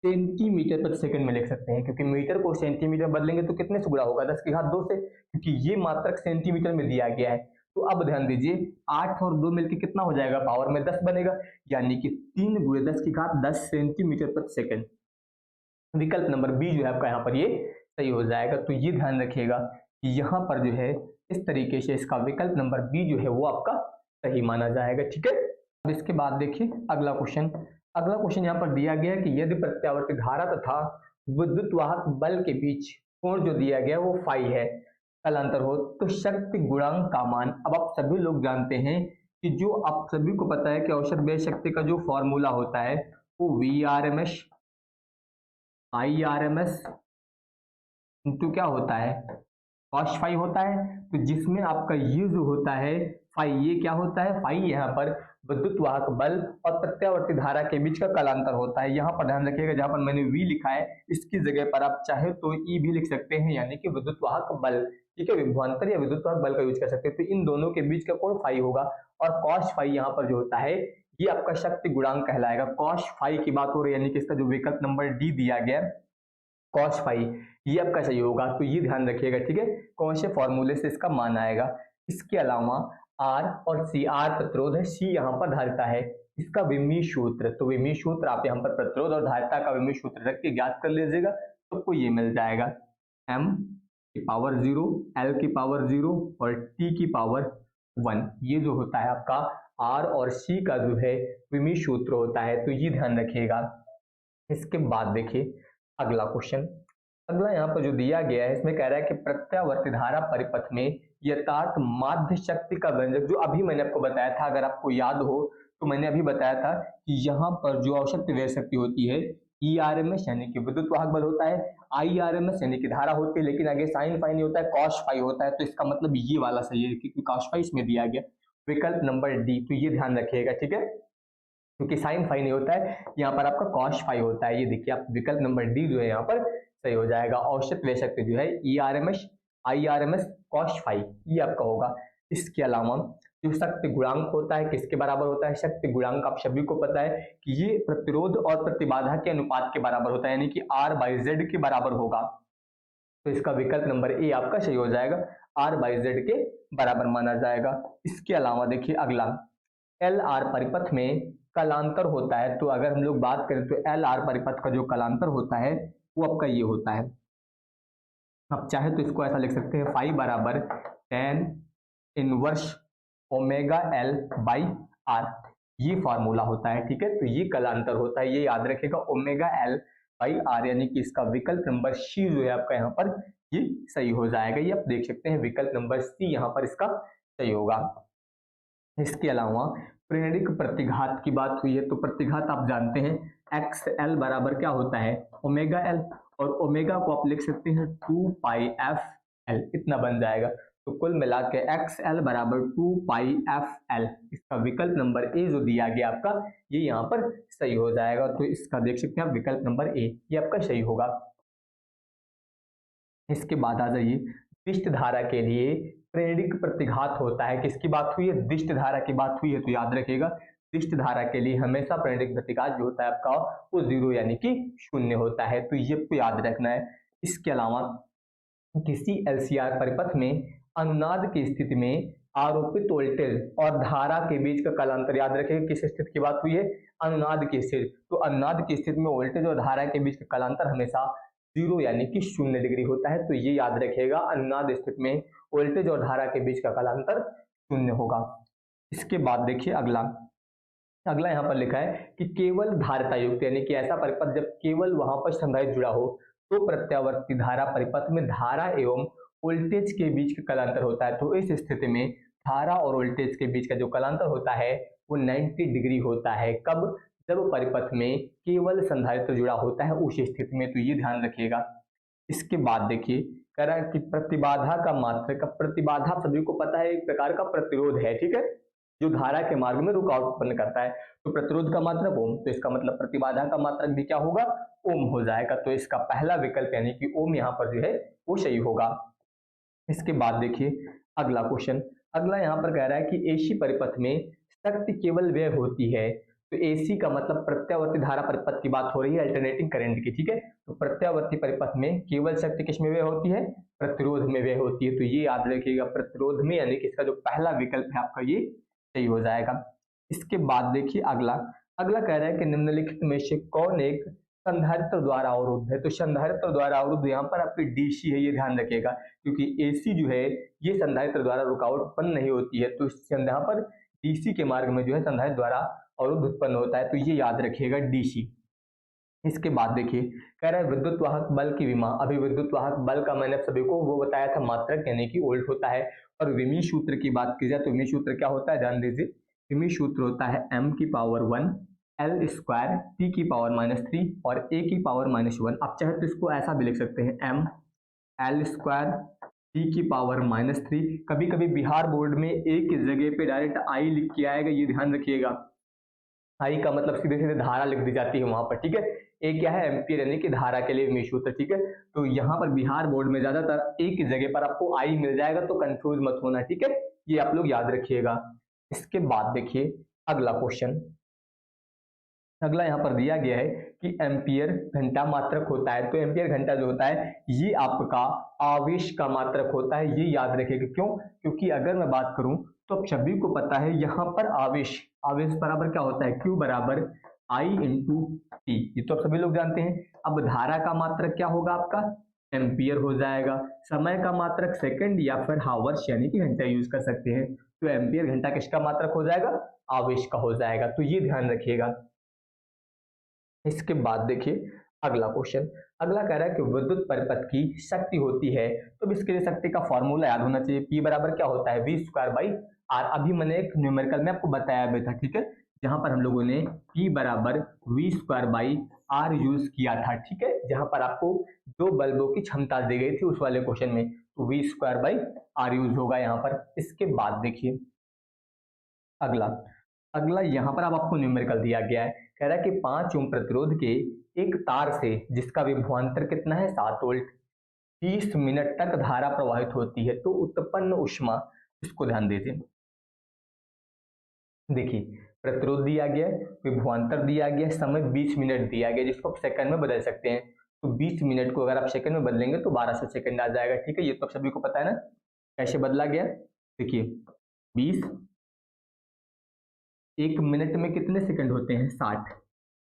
सेंटीमीटर प्रति सेकंड में लिख सकते हैं, क्योंकि मीटर को सेंटीमीटर बदलेंगे तो कितने से गुणा होगा, 10 की घात 2 से, क्योंकि ये मात्रक सेंटीमीटर में दिया गया है। तो अब ध्यान दीजिए 8 और 2 मिलकर कितना हो जाएगा, पावर में 10 बनेगा, यानी कि 3 गुणे 10 की घात 10 सेंटीमीटर प्रति सेकंड। विकल्प नंबर बी जो है आपका यहाँ पर ये सही हो जाएगा। तो ये ध्यान रखिएगा कि यहाँ पर जो है इस तरीके से इसका विकल्प नंबर बी जो है वो आपका सही माना जाएगा। ठीक है, अब इसके बाद देखिए अगला क्वेश्चन यहाँ पर दिया गया कि यदि प्रत्यावर्ती धारा तथा विद्युत वाहक बल के बीच कोण जो दिया गया वो फाई है, कलांतर हो, तो शक्ति गुणांक का मान, अब आप सभी लोग जानते हैं कि जो आप सभी को पता है कि औसत व्यय शक्ति का जो फॉर्मूला होता है वो VRMS IRMS इंटू क्या होता है, cos फाई होता है। तो जिसमें आपका ये जो होता है फाई, ये क्या होता है, फाई यहाँ पर विद्युत वाहक बल और प्रत्यावर्ती धारा के बीच का कलांतर होता है। यहाँ पर ध्यान रखिएगा, जहाँ पर मैंने V लिखा है इसकी जगह पर आप चाहे तो E भी लिख सकते हैं, यानी कि विद्युत वाहक बल। ठीक है, विभवांतर या विद्युत वाहक बल का यूज कर सकते हैं। तो इन दोनों के बीच का कोण फाई होगा, और cos फाई यहाँ पर जो होता है ये आपका शक्ति गुणांक कहलाएगा। cos फाई की बात हो रही है, यानी कि इसका जो विकल्प नंबर डी दिया गया cos फाई, ये आपका सही होगा। तो ये ध्यान रखिएगा। ठीक है, कौन से फॉर्मूले से इसका मान आएगा। इसके अलावा R और C, R प्रतिरोध है, C यहाँ पर धारिता है, इसका विमीय सूत्र, तो विमीय सूत्र आप यहाँ पर प्रतिरोध और धारिता का विमीय सूत्र रख के ज्ञात कर लीजिएगा, तो आपको ये मिल जाएगा m की पावर 0, L की पावर 0 और T की पावर 1। ये जो होता है आपका R और C का जो है विमीय सूत्र होता है। तो ये ध्यान रखिएगा। इसके बाद देखिए अगला क्वेश्चन, अगला यहाँ पर जो दिया गया है इसमें कह रहा है कि प्रत्यावर्ती धारा परिपथ में यथार्थ माध्य शक्ति का व्यंजक, जो अभी मैंने आपको बताया था, अगर आपको याद हो तो मैंने अभी बताया था कि यहाँ पर जो औसत व्यय शक्ति होती है ERMS यानी कि विद्युत वाहक बल होता है, IRMS यानी कि धारा होती है, लेकिन आगे साइन फाई नहीं होता है, cos फाई होता है। तो इसका मतलब ये वाला सही है, क्योंकि cos फाई इसमें दिया गया, विकल्प नंबर डी। तो ये ध्यान रखिएगा। ठीक है, क्योंकि साइन फाई नहीं होता है, यहाँ पर आपका cos फाई होता है। ये देखिए आप विकल्प नंबर डी जो है यहाँ पर सही हो जाएगा। औसत व्यय शक्ति जो है ERMS IRMS cos फाई, ये आपका होगा। इसके अलावा जो शक्ति गुणांक होता है किसके बराबर होता है, शक्ति गुणांक आप सभी को पता है कि ये प्रतिरोध और प्रतिबाधा के अनुपात के बराबर होता है, यानी कि R/Z के बराबर होगा। तो इसका विकल्प नंबर ए आपका सही हो जाएगा, R/Z के बराबर माना जाएगा। इसके अलावा देखिए अगला, LR परिपथ में कलांतर होता है। तो अगर हम लोग बात करें तो LR परिपथ का जो कलांतर होता है वो आपका ये होता है, आप चाहे तो इसको ऐसा लिख सकते हैं, फाई बराबर tan inverse omega L by R, ये फॉर्मूला होता है। ठीक है, तो ये कलांतर होता है, ये याद रखेगा, ओमेगा L बाई R, यानी कि इसका विकल्प नंबर सी जो है आपका यहाँ पर ये सही हो जाएगा। ये आप देख सकते हैं, विकल्प नंबर सी यहाँ पर इसका सही होगा। इसके अलावा प्रेरणिक प्रतिघात की बात हुई है, तो प्रतिघात आप जानते हैं XL बराबर क्या होता है, ओमेगा L, और ओमेगा को आप लिख सकते हैं 2 पाई FL, इतना बन जाएगा। तो कुल मिला के XL बराबर 2 पाई FL, इसका विकल्प नंबर ए जो दिया गया आपका ये यहाँ पर सही हो जाएगा। तो इसका देख सकते हैं आप विकल्प नंबर ए, ये आपका सही होगा। इसके बाद आ जाइए, दिष्ट धारा के लिए प्रेरणिक प्रतिघात होता है, किसकी बात हुई है, दिष्ट धारा की बात हुई है। तो याद रखिएगा, दिष्ट धारा के लिए हमेशा प्रेरणिक प्रतिघात जो होता है आपका वो 0 यानी कि 0 होता है। तो ये आपको याद रखना है। इसके अलावा किसी LCR परिपथ में अनुनाद की स्थिति में आरोपित वोल्टेज और धारा के बीच का कलांतर, याद रखिएगा किस स्थिति की बात हुई है, अनुनाद की स्थिति। तो अनुनाद की स्थिति में वोल्टेज और धारा के बीच का कलांतर हमेशा 0 यानी कि 0 डिग्री होता है। तो ये याद रखिएगा, अनुनाद स्थिति में वोल्टेज और धारा के बीच का कलांतर 0 होगा। इसके बाद देखिए अगला यहाँ पर लिखा है कि केवल धारिता युक्त, यानी कि ऐसा परिपथ जब केवल वहां पर संधारित्र जुड़ा हो तो प्रत्यावर्ती धारा परिपथ में धारा एवं वोल्टेज के बीच का कलांतर होता है। तो इस स्थिति में धारा और वोल्टेज के बीच का जो कलांतर होता है वो 90 डिग्री होता है। कब, जब परिपथ में केवल संधारित्र जुड़ा होता है उस स्थिति में। तो ये ध्यान रखिएगा। इसके बाद देखिए कह रहा है कि प्रतिबाधा का मात्रक, प्रतिबाधा सभी को पता है एक प्रकार का प्रतिरोध है। ठीक है, जो धारा के मार्ग में रुकावट उत्पन्न करता है। तो प्रतिरोध का मात्रक ओम, तो इसका मतलब प्रतिबाधा का मात्रक भी क्या होगा, ओम हो जाएगा। तो इसका पहला विकल्प यानी कि ओम यहाँ पर जो है वो सही होगा। इसके बाद देखिए अगला क्वेश्चन, अगला यहाँ पर कह रहा है कि एसी परिपथ में शक्ति केवल वह होती है, तो एसी का मतलब प्रत्यावर्ती धारा परिपथ की बात हो रही है, अल्टरनेटिंग करंट की, ठीक है। तो प्रत्यावर्ती परिपथ में केवल शक्ति किस में व्यय होती है, प्रतिरोध में व्यय होती है। तो ये याद रखिएगा प्रतिरोध में, यानी कि इसका जो पहला विकल्प है आपका ये सही हो जाएगा। इसके बाद देखिए अगला, अगला कह रहा है कि निम्नलिखित में से कौन एक संधारित्र द्वारा अवरुद्ध है। तो संधारित्र द्वारा अवरुद्ध यहाँ पर आपकी डीसी है, ये ध्यान रखिएगा, क्योंकि एसी जो है ये संधारित्र द्वारा रुकावट उत्पन्न नहीं होती है। तो यहाँ पर डीसी के मार्ग में जो है संधारित्र द्वारा अवरुद्ध उत्पन्न होता है, तो ये याद रखिएगा डीसी। इसके बाद देखिए कह रहा है विद्युत वाहक बल की विमा। अभी विद्युत वाहक बल का मैंने सभी को वो बताया था मात्रक यानी कि वोल्ट होता है। और विमी सूत्र की बात की जाए तो विमी सूत्र क्या होता है, ध्यान दीजिए, विमी सूत्र होता है m की पावर 1 l स्क्वायर t की पावर -3 और a की पावर -1। आप चाहे तो इसको ऐसा भी लिख सकते हैं m l स्क्वायर t की पावर -3। कभी कभी बिहार बोर्ड में a की जगह पे डायरेक्ट i लिख के आएगा, ये ध्यान रखिएगा। i का मतलब सीधे सीधे धारा लिख दी जाती है वहां पर, ठीक है। ए क्या है, एम्पियर यानी कि धारा के लिए विमी सूत्र, ठीक है। तो यहाँ पर बिहार बोर्ड में ज्यादातर ए की जगह पर आपको आई मिल जाएगा, तो कंफ्यूज मत होना, ठीक है, ये आप लोग याद रखिएगा। इसके बाद देखिए अगला क्वेश्चन, अगला यहाँ पर दिया गया है कि एम्पियर घंटा मात्रक होता है। तो एम्पियर घंटा जो होता है ये आपका आवेश का मात्रक होता है, ये याद रखिएगा। क्यों, क्योंकि अगर मैं बात करूं तो अब सभी को पता है यहाँ पर आवेश, आवेश बराबर क्या होता है, Q बराबर I इंटू टी, ये तो आप सभी लोग जानते हैं। अब धारा का मात्रक क्या होगा आपका, एम्पियर हो जाएगा। समय का मात्रक सेकंड या फिर हावर्स यानी कि घंटा यूज कर सकते हैं। तो एम्पियर घंटा किसका मात्रक हो जाएगा, आवेश का हो जाएगा, तो ये ध्यान रखिएगा। इसके बाद देखिए अगला क्वेश्चन, अगला कह रहा है कि विद्युत परिपथ की शक्ति होती है, तो इसके लिए शक्ति का फॉर्मूला याद होना चाहिए। P बराबर क्या होता है, V स्क्वायर बाई R। अभी मैंने एक न्यूमेरिकल में आपको बताया भी था, ठीक है, जहां पर हम लोगों ने P बराबर V square by R use किया था, ठीक है, जहां पर आपको दो बल्बों की क्षमता दी गई थी उस वाले क्वेश्चन में, तो V square by R use होगा यहाँ पर। इसके बाद देखिए अगला, अगला यहाँ पर अब आपको न्यूमेरिकल दिया गया है, कह रहा है कि 5 ओम प्रतिरोध के एक तार से जिसका विभवांतर कितना है 7 वोल्ट, 30 मिनट तक धारा प्रवाहित होती है, तो उत्पन्न ऊष्मा, इसको ध्यान दीजिए। देखिए प्रतिरोध दिया गया है, विभवांतर दिया गया है, समय 20 मिनट दिया गया, जिसको आप सेकंड में बदल सकते हैं। तो 20 मिनट को अगर आप सेकंड में बदलेंगे तो 1200 सेकंड आ जाएगा, ठीक है, ये तो आप सभी को पता है ना कैसे बदला गया। देखिए 20, एक मिनट में कितने सेकंड होते हैं 60,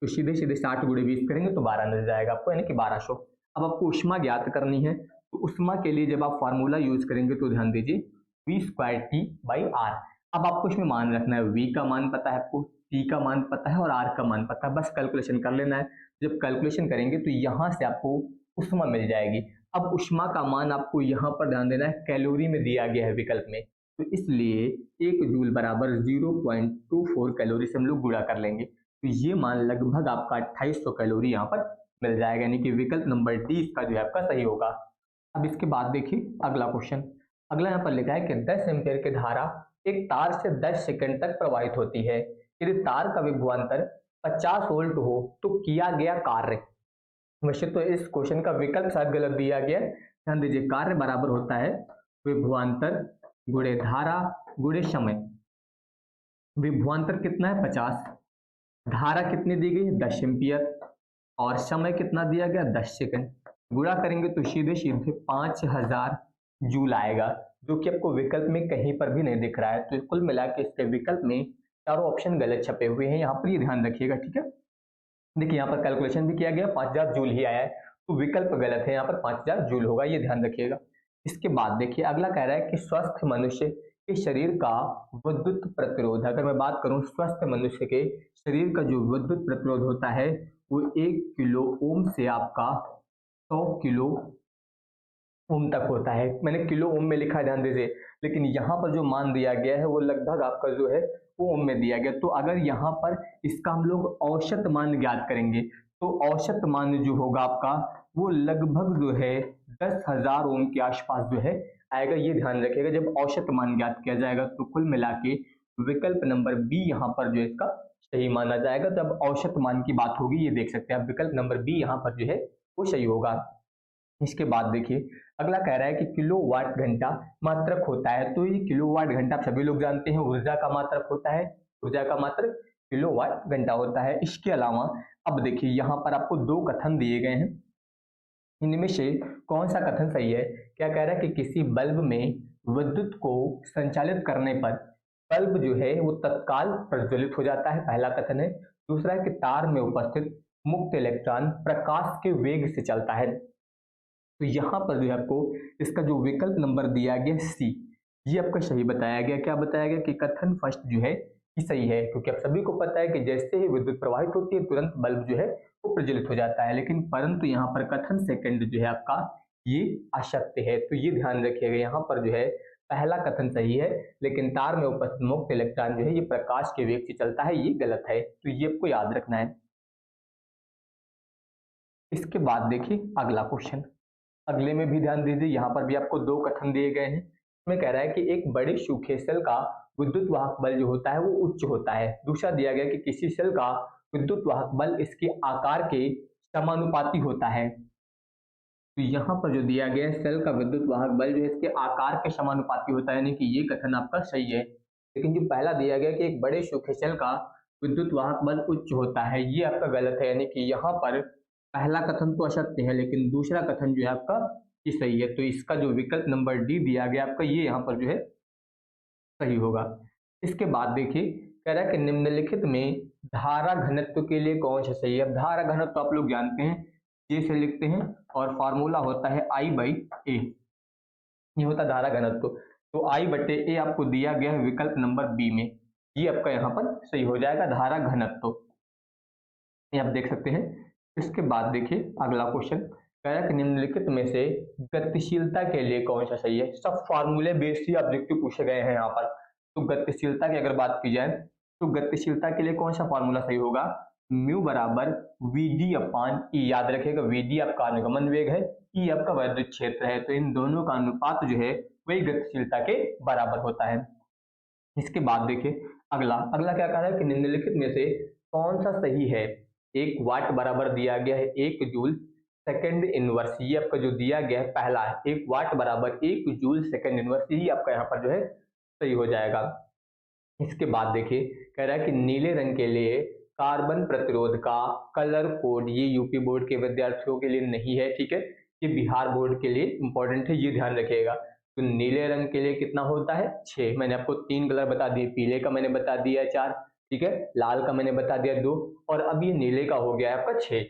तो सीधे सीधे 60 गुणे 20 करेंगे तो 12 मिल जाएगा आपको, यानी कि 1200। अब आपको ऊष्मा ज्ञात करनी है, तो ऊष्मा के लिए जब आप फार्मूला यूज करेंगे तो ध्यान दीजिए V square T by R. अब आपको इसमें मान रखना है, V का मान पता है आपको, T का मान पता है और R का मान पता है, बस कैलकुलेशन कर लेना है। जब कैलकुलेशन करेंगे तो यहाँ से आपको ऊष्मा मिल जाएगी। अब ऊष्मा का मान आपको यहाँ पर ध्यान देना है, कैलोरी में दिया गया है विकल्प में, तो इसलिए 1 जूल बराबर 0.24 कैलोरी से हम लोग गुणा कर लेंगे, तो ये मान लगभग आपका 2800 कैलोरी यहाँ पर मिल जाएगा, यानी कि विकल्प नंबर डी इसका जो है आपका सही होगा। अब इसके बाद देखिए अगला क्वेश्चन, अगला यहाँ पर लिखा है कि 10 एम्पियर की धारा एक तार से 10 सेकंड तक प्रवाहित होती है, यदि तार का विभवांतर 50 वोल्ट हो तो किया गया कार्य। वैसे तो इस क्वेश्चन का विकल्प शायद गलत दिया गया, ध्यान दीजिए, कार्य बराबर होता है विभवांतर गुणे धारा गुणे समय। विभवांतर कितना है 50, धारा कितनी दी गई 10 एम्पियर और समय कितना दिया गया 10 सेकंड, गुणा करेंगे तो सीधे सीधे 5000 जूल आएगा, जो कि आपको विकल्प में कहीं पर भी नहीं दिख रहा है। तो कुल मिला के इसके विकल्प में चारों ऑप्शन गलत छपे हुए हैं, यहाँ पर ये ध्यान रखिएगा, ठीक है। देखिए यहाँ पर कैलकुलेशन भी किया गया, 5000 जूल ही आया है, तो विकल्प गलत है, यहाँ पर 5000 जूल होगा, ये ध्यान रखिएगा। इसके बाद देखिए अगला कह रहा है कि स्वस्थ मनुष्य के शरीर का विद्युत प्रतिरोध, अगर मैं बात करूं स्वस्थ मनुष्य के शरीर का जो विद्युत प्रतिरोध होता है वो 1 किलो ओम से आपका 100 किलो ओम तक होता है। मैंने किलो ओम में लिखा है, ध्यान दीजिए, लेकिन यहाँ पर जो मान दिया गया है वो लगभग आपका जो है वो ओम में दिया गया। तो अगर यहाँ पर इसका हम लोग औसत मान ज्ञात करेंगे तो औसत मान जो होगा आपका वो लगभग जो है 10,000 ओम के आसपास जो है आएगा, ये ध्यान रखिएगा। जब औसत मान ज्ञात किया जाएगा तो कुल मिला के विकल्प नंबर बी यहाँ पर जो है इसका सही माना जाएगा। जब औसत मान की बात होगी, ये देख सकते हैं आप, विकल्प नंबर बी यहाँ पर जो है वो सही होगा। इसके बाद देखिए अगला कह रहा है कि किलोवाट घंटा मात्रक होता है। तो ये किलोवाट घंटा आप सभी लोग जानते हैं ऊर्जा का मात्रक होता है, ऊर्जा का मात्रक किलोवाट घंटा होता है। इसके अलावा अब देखिए यहाँ पर आपको दो कथन दिए गए हैं, इनमें से कौन सा कथन सही है। क्या कह रहा है कि किसी बल्ब में विद्युत को संचालित करने पर बल्ब जो है वो तत्काल प्रज्वलित हो जाता है, पहला कथन है। दूसरा है कि तार में उपस्थित मुक्त इलेक्ट्रॉन प्रकाश के वेग से चलता है। तो यहाँ पर जो है आपको इसका जो विकल्प नंबर दिया गया सी, ये आपका सही बताया गया। क्या बताया गया कि कथन फर्स्ट जो है ये सही है, क्योंकि आप सभी को पता है कि जैसे ही विद्युत प्रवाहित होती है तुरंत बल्ब जो है वो प्रज्वलित हो जाता है। लेकिन परंतु यहाँ पर कथन सेकंड जो है आपका ये असत्य है। तो ये ध्यान रखिएगा, यहाँ पर जो है पहला कथन सही है, लेकिन तार में उपस्थित मुक्त इलेक्ट्रॉन जो है ये प्रकाश के वेग से चलता है, ये गलत है। तो ये आपको याद रखना है। इसके बाद देखिए अगला क्वेश्चन, अगले में भी ध्यान दीजिए, यहाँ पर भी आपको दो कथन दिए गए हैं। इसमें कह रहा है कि एक बड़े सूखे सेल का विद्युत वाहक बल जो होता है वो उच्च होता है। दूसरा दिया गया कि किसी सेल का विद्युत वाहक बल इसके आकार के समानुपाती होता है। तो यहाँ पर जो दिया गया है सेल का विद्युत वाहक बल जो है इसके आकार के समानुपाती होता है, यानी कि ये कथन आपका सही है। लेकिन जो पहला दिया गया कि एक बड़े सूखे सेल का विद्युत वाहक बल उच्च होता है, ये आपका गलत है। यानी कि यहाँ पर पहला कथन तो असत्य है, लेकिन दूसरा कथन जो है आपका ये सही है। तो इसका जो विकल्प नंबर डी दिया गया आपका, ये यहाँ पर जो है सही होगा। इसके बाद देखिए कह रहा है कि निम्नलिखित में धारा घनत्व के लिए कौन सा सही है। अब धारा घनत्व आप लोग जानते हैं, ये से लिखते हैं और फॉर्मूला होता है आई बाई ए, ये होता है धारा घनत्व। तो आई बटे ए आपको दिया गया है विकल्प नंबर बी में, ये आपका यहाँ पर सही हो जाएगा धारा घनत्व, ये आप देख सकते हैं। इसके बाद देखिए अगला क्वेश्चन कह रहा है कि निम्नलिखित में से गतिशीलता के लिए कौन सा सही है। सब फॉर्मूले बेस्ड ही ऑब्जेक्टिव पूछे गए हैं यहाँ पर। तो गतिशीलता की अगर बात की जाए तो गतिशीलता के लिए कौन सा फॉर्मूला सही होगा, म्यू बराबर वी डी अपान ई, याद रखिएगा वी डी आपका अनुगमन वेग है, ई आपका वैद्युत क्षेत्र है। तो इन दोनों का अनुपात जो है वही गतिशीलता के बराबर होता है। इसके बाद देखिए अगला अगला क्या कह रहा है कि निम्नलिखित में से कौन सा सही है। एक वाट बराबर दिया गया है एक जूल सेकंड इनवर्स, ये आपका जो दिया गया है पहला है, एक वाट बराबर एक जूल सेकंड इनवर्स, ये आपका यहाँ पर जो है सही हो जाएगा। इसके बाद देखिए कह रहा है कि नीले रंग के लिए कार्बन प्रतिरोध का कलर कोड, ये यूपी बोर्ड के विद्यार्थियों के लिए नहीं है, ठीक है, ये बिहार बोर्ड के लिए इंपॉर्टेंट है, ये ध्यान रखिएगा। तो नीले रंग के लिए कितना होता है 6, मैंने आपको 3 कलर बता दिए, पीले का मैंने बता दिया 4, ठीक है, लाल का मैंने बता दिया 2, और अब ये नीले का हो गया है आपका 6।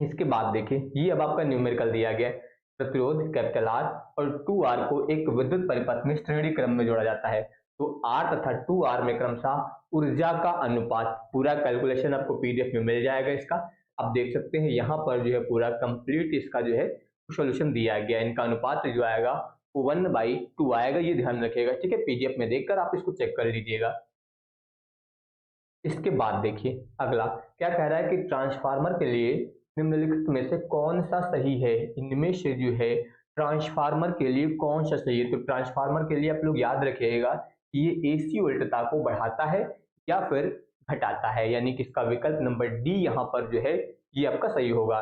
इसके बाद देखिए ये अब आपका न्यूमेरिकल दिया गया है, प्रतिरोध कैपिटल आर और 2R को एक विद्युत परिपथ में श्रेणी क्रम में जोड़ा जाता है। तो R तथा 2R में क्रमशः ऊर्जा का अनुपात, पूरा कैलकुलेशन आपको पीडीएफ में मिल जाएगा इसका, आप देख सकते हैं यहाँ पर जो है पूरा कंप्लीट इसका जो है सॉल्यूशन दिया गया है। इनका अनुपात जो आएगा वो 1/2 आएगा, ये ध्यान रखिएगा, ठीक है, पीडीएफ में देखकर आप इसको चेक कर लीजिएगा। इसके बाद देखिए अगला क्या कह रहा है कि ट्रांसफार्मर के लिए निम्नलिखित में से कौन सा सही है। इनमें से जो है ट्रांसफार्मर के लिए कौन सा सही है। तो ट्रांसफार्मर के लिए आप लोग याद रखिएगा कि ये एसी वोल्टता को बढ़ाता है या फिर घटाता है, यानी कि इसका विकल्प नंबर डी यहाँ पर जो है ये आपका सही होगा।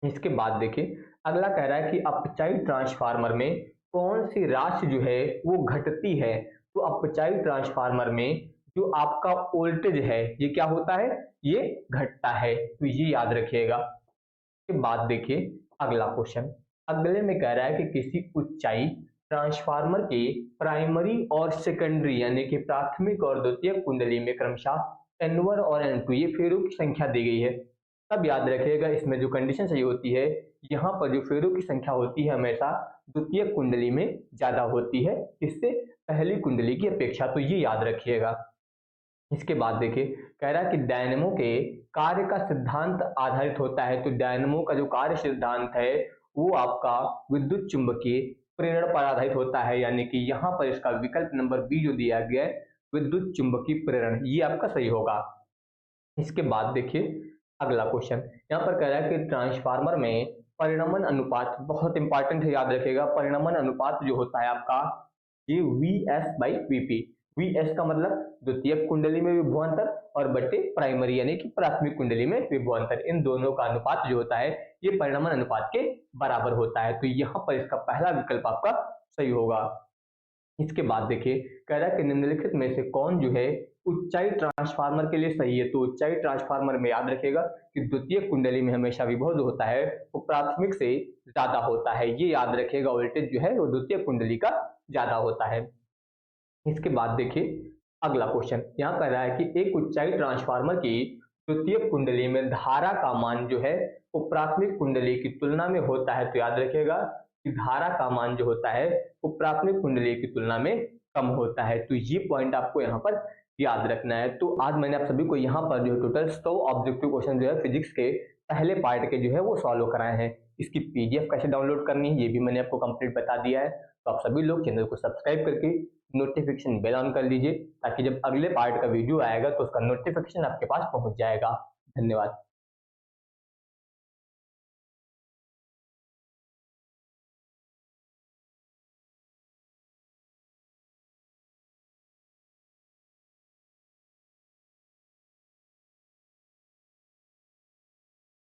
इसके बाद देखिए अगला कह रहा है कि अपचाई ट्रांसफार्मर में कौन सी राशि जो है वो घटती है। तो अपचाई ट्रांसफार्मर में जो आपका वोल्टेज है ये क्या होता है, ये घटता है, तो ये याद रखिएगा। के बाद देखिए अगला क्वेश्चन, अगले में कह रहा है कि किसी ऊंचाई ट्रांसफार्मर के प्राइमरी और सेकेंडरी यानी कि प्राथमिक और द्वितीयक कुंडली में क्रमशः N1 और N2 ये फेरों की संख्या दी गई है। तब याद रखिएगा इसमें जो कंडीशन सही होती है, यहाँ पर जो फेरों की संख्या होती है हमेशा द्वितीयक कुंडली में ज्यादा होती है इससे पहली कुंडली की अपेक्षा, तो ये याद रखिएगा। इसके बाद देखिए कह रहा है कि डायनेमो के कार्य का सिद्धांत आधारित होता है। तो डायनेमो का जो कार्य सिद्धांत है वो आपका विद्युत चुंबकीय प्रेरण पर आधारित होता है, यानी कि यहाँ पर इसका विकल्प नंबर बी जो दिया गया है विद्युत चुंबकीय प्रेरण, ये आपका सही होगा। इसके बाद देखिए अगला क्वेश्चन यहाँ पर कह रहा है कि ट्रांसफार्मर में परिणमन अनुपात बहुत इंपॉर्टेंट है, याद रखिएगा। परिणमन अनुपात जो होता है आपका ये VS/VP। VS का मतलब द्वितीयक कुंडली में विभवांतर और बटे प्राइमरी यानी कि प्राथमिक कुंडली में विभवांतर, इन दोनों का अनुपात जो होता है ये परिणामन अनुपात के बराबर होता है। तो यहाँ पर इसका पहला विकल्प आपका सही होगा। इसके बाद देखिए कह रहा है कि निम्नलिखित में से कौन जो है ऊंचाई ट्रांसफार्मर के लिए सही है। तो ऊंचाई ट्रांसफार्मर में याद रखेगा कि द्वितीय कुंडली में हमेशा विभव जो होता है वो प्राथमिक से ज्यादा होता है, ये याद रखेगा। वोल्टेज जो है वो द्वितीय कुंडली का ज्यादा होता है। इसके बाद देखिए अगला क्वेश्चन यहाँ कह रहा है कि एक ऊंचाई ट्रांसफार्मर की द्वितीय कुंडली में धारा का मान जो है वो प्राथमिक कुंडली की तुलना में होता है। तो याद रखिएगा कि धारा का मान जो होता है वो प्राथमिक कुंडली की तुलना में कम होता है। तो ये पॉइंट आपको यहाँ पर याद रखना है। तो आज मैंने आप सभी को यहाँ पर जो टोटल 100 ऑब्जेक्टिव क्वेश्चन जो है फिजिक्स के पहले पार्ट के जो है वो सॉल्व कराए हैं। इसकी पीडीएफ कैसे डाउनलोड करनी है ये भी मैंने आपको कंप्लीट बता दिया है। तो आप सभी लोग चैनल को सब्सक्राइब करके नोटिफिकेशन बेल ऑन कर लीजिए ताकि जब अगले पार्ट का वीडियो आएगा तो उसका नोटिफिकेशन आपके पास पहुंच जाएगा। धन्यवाद।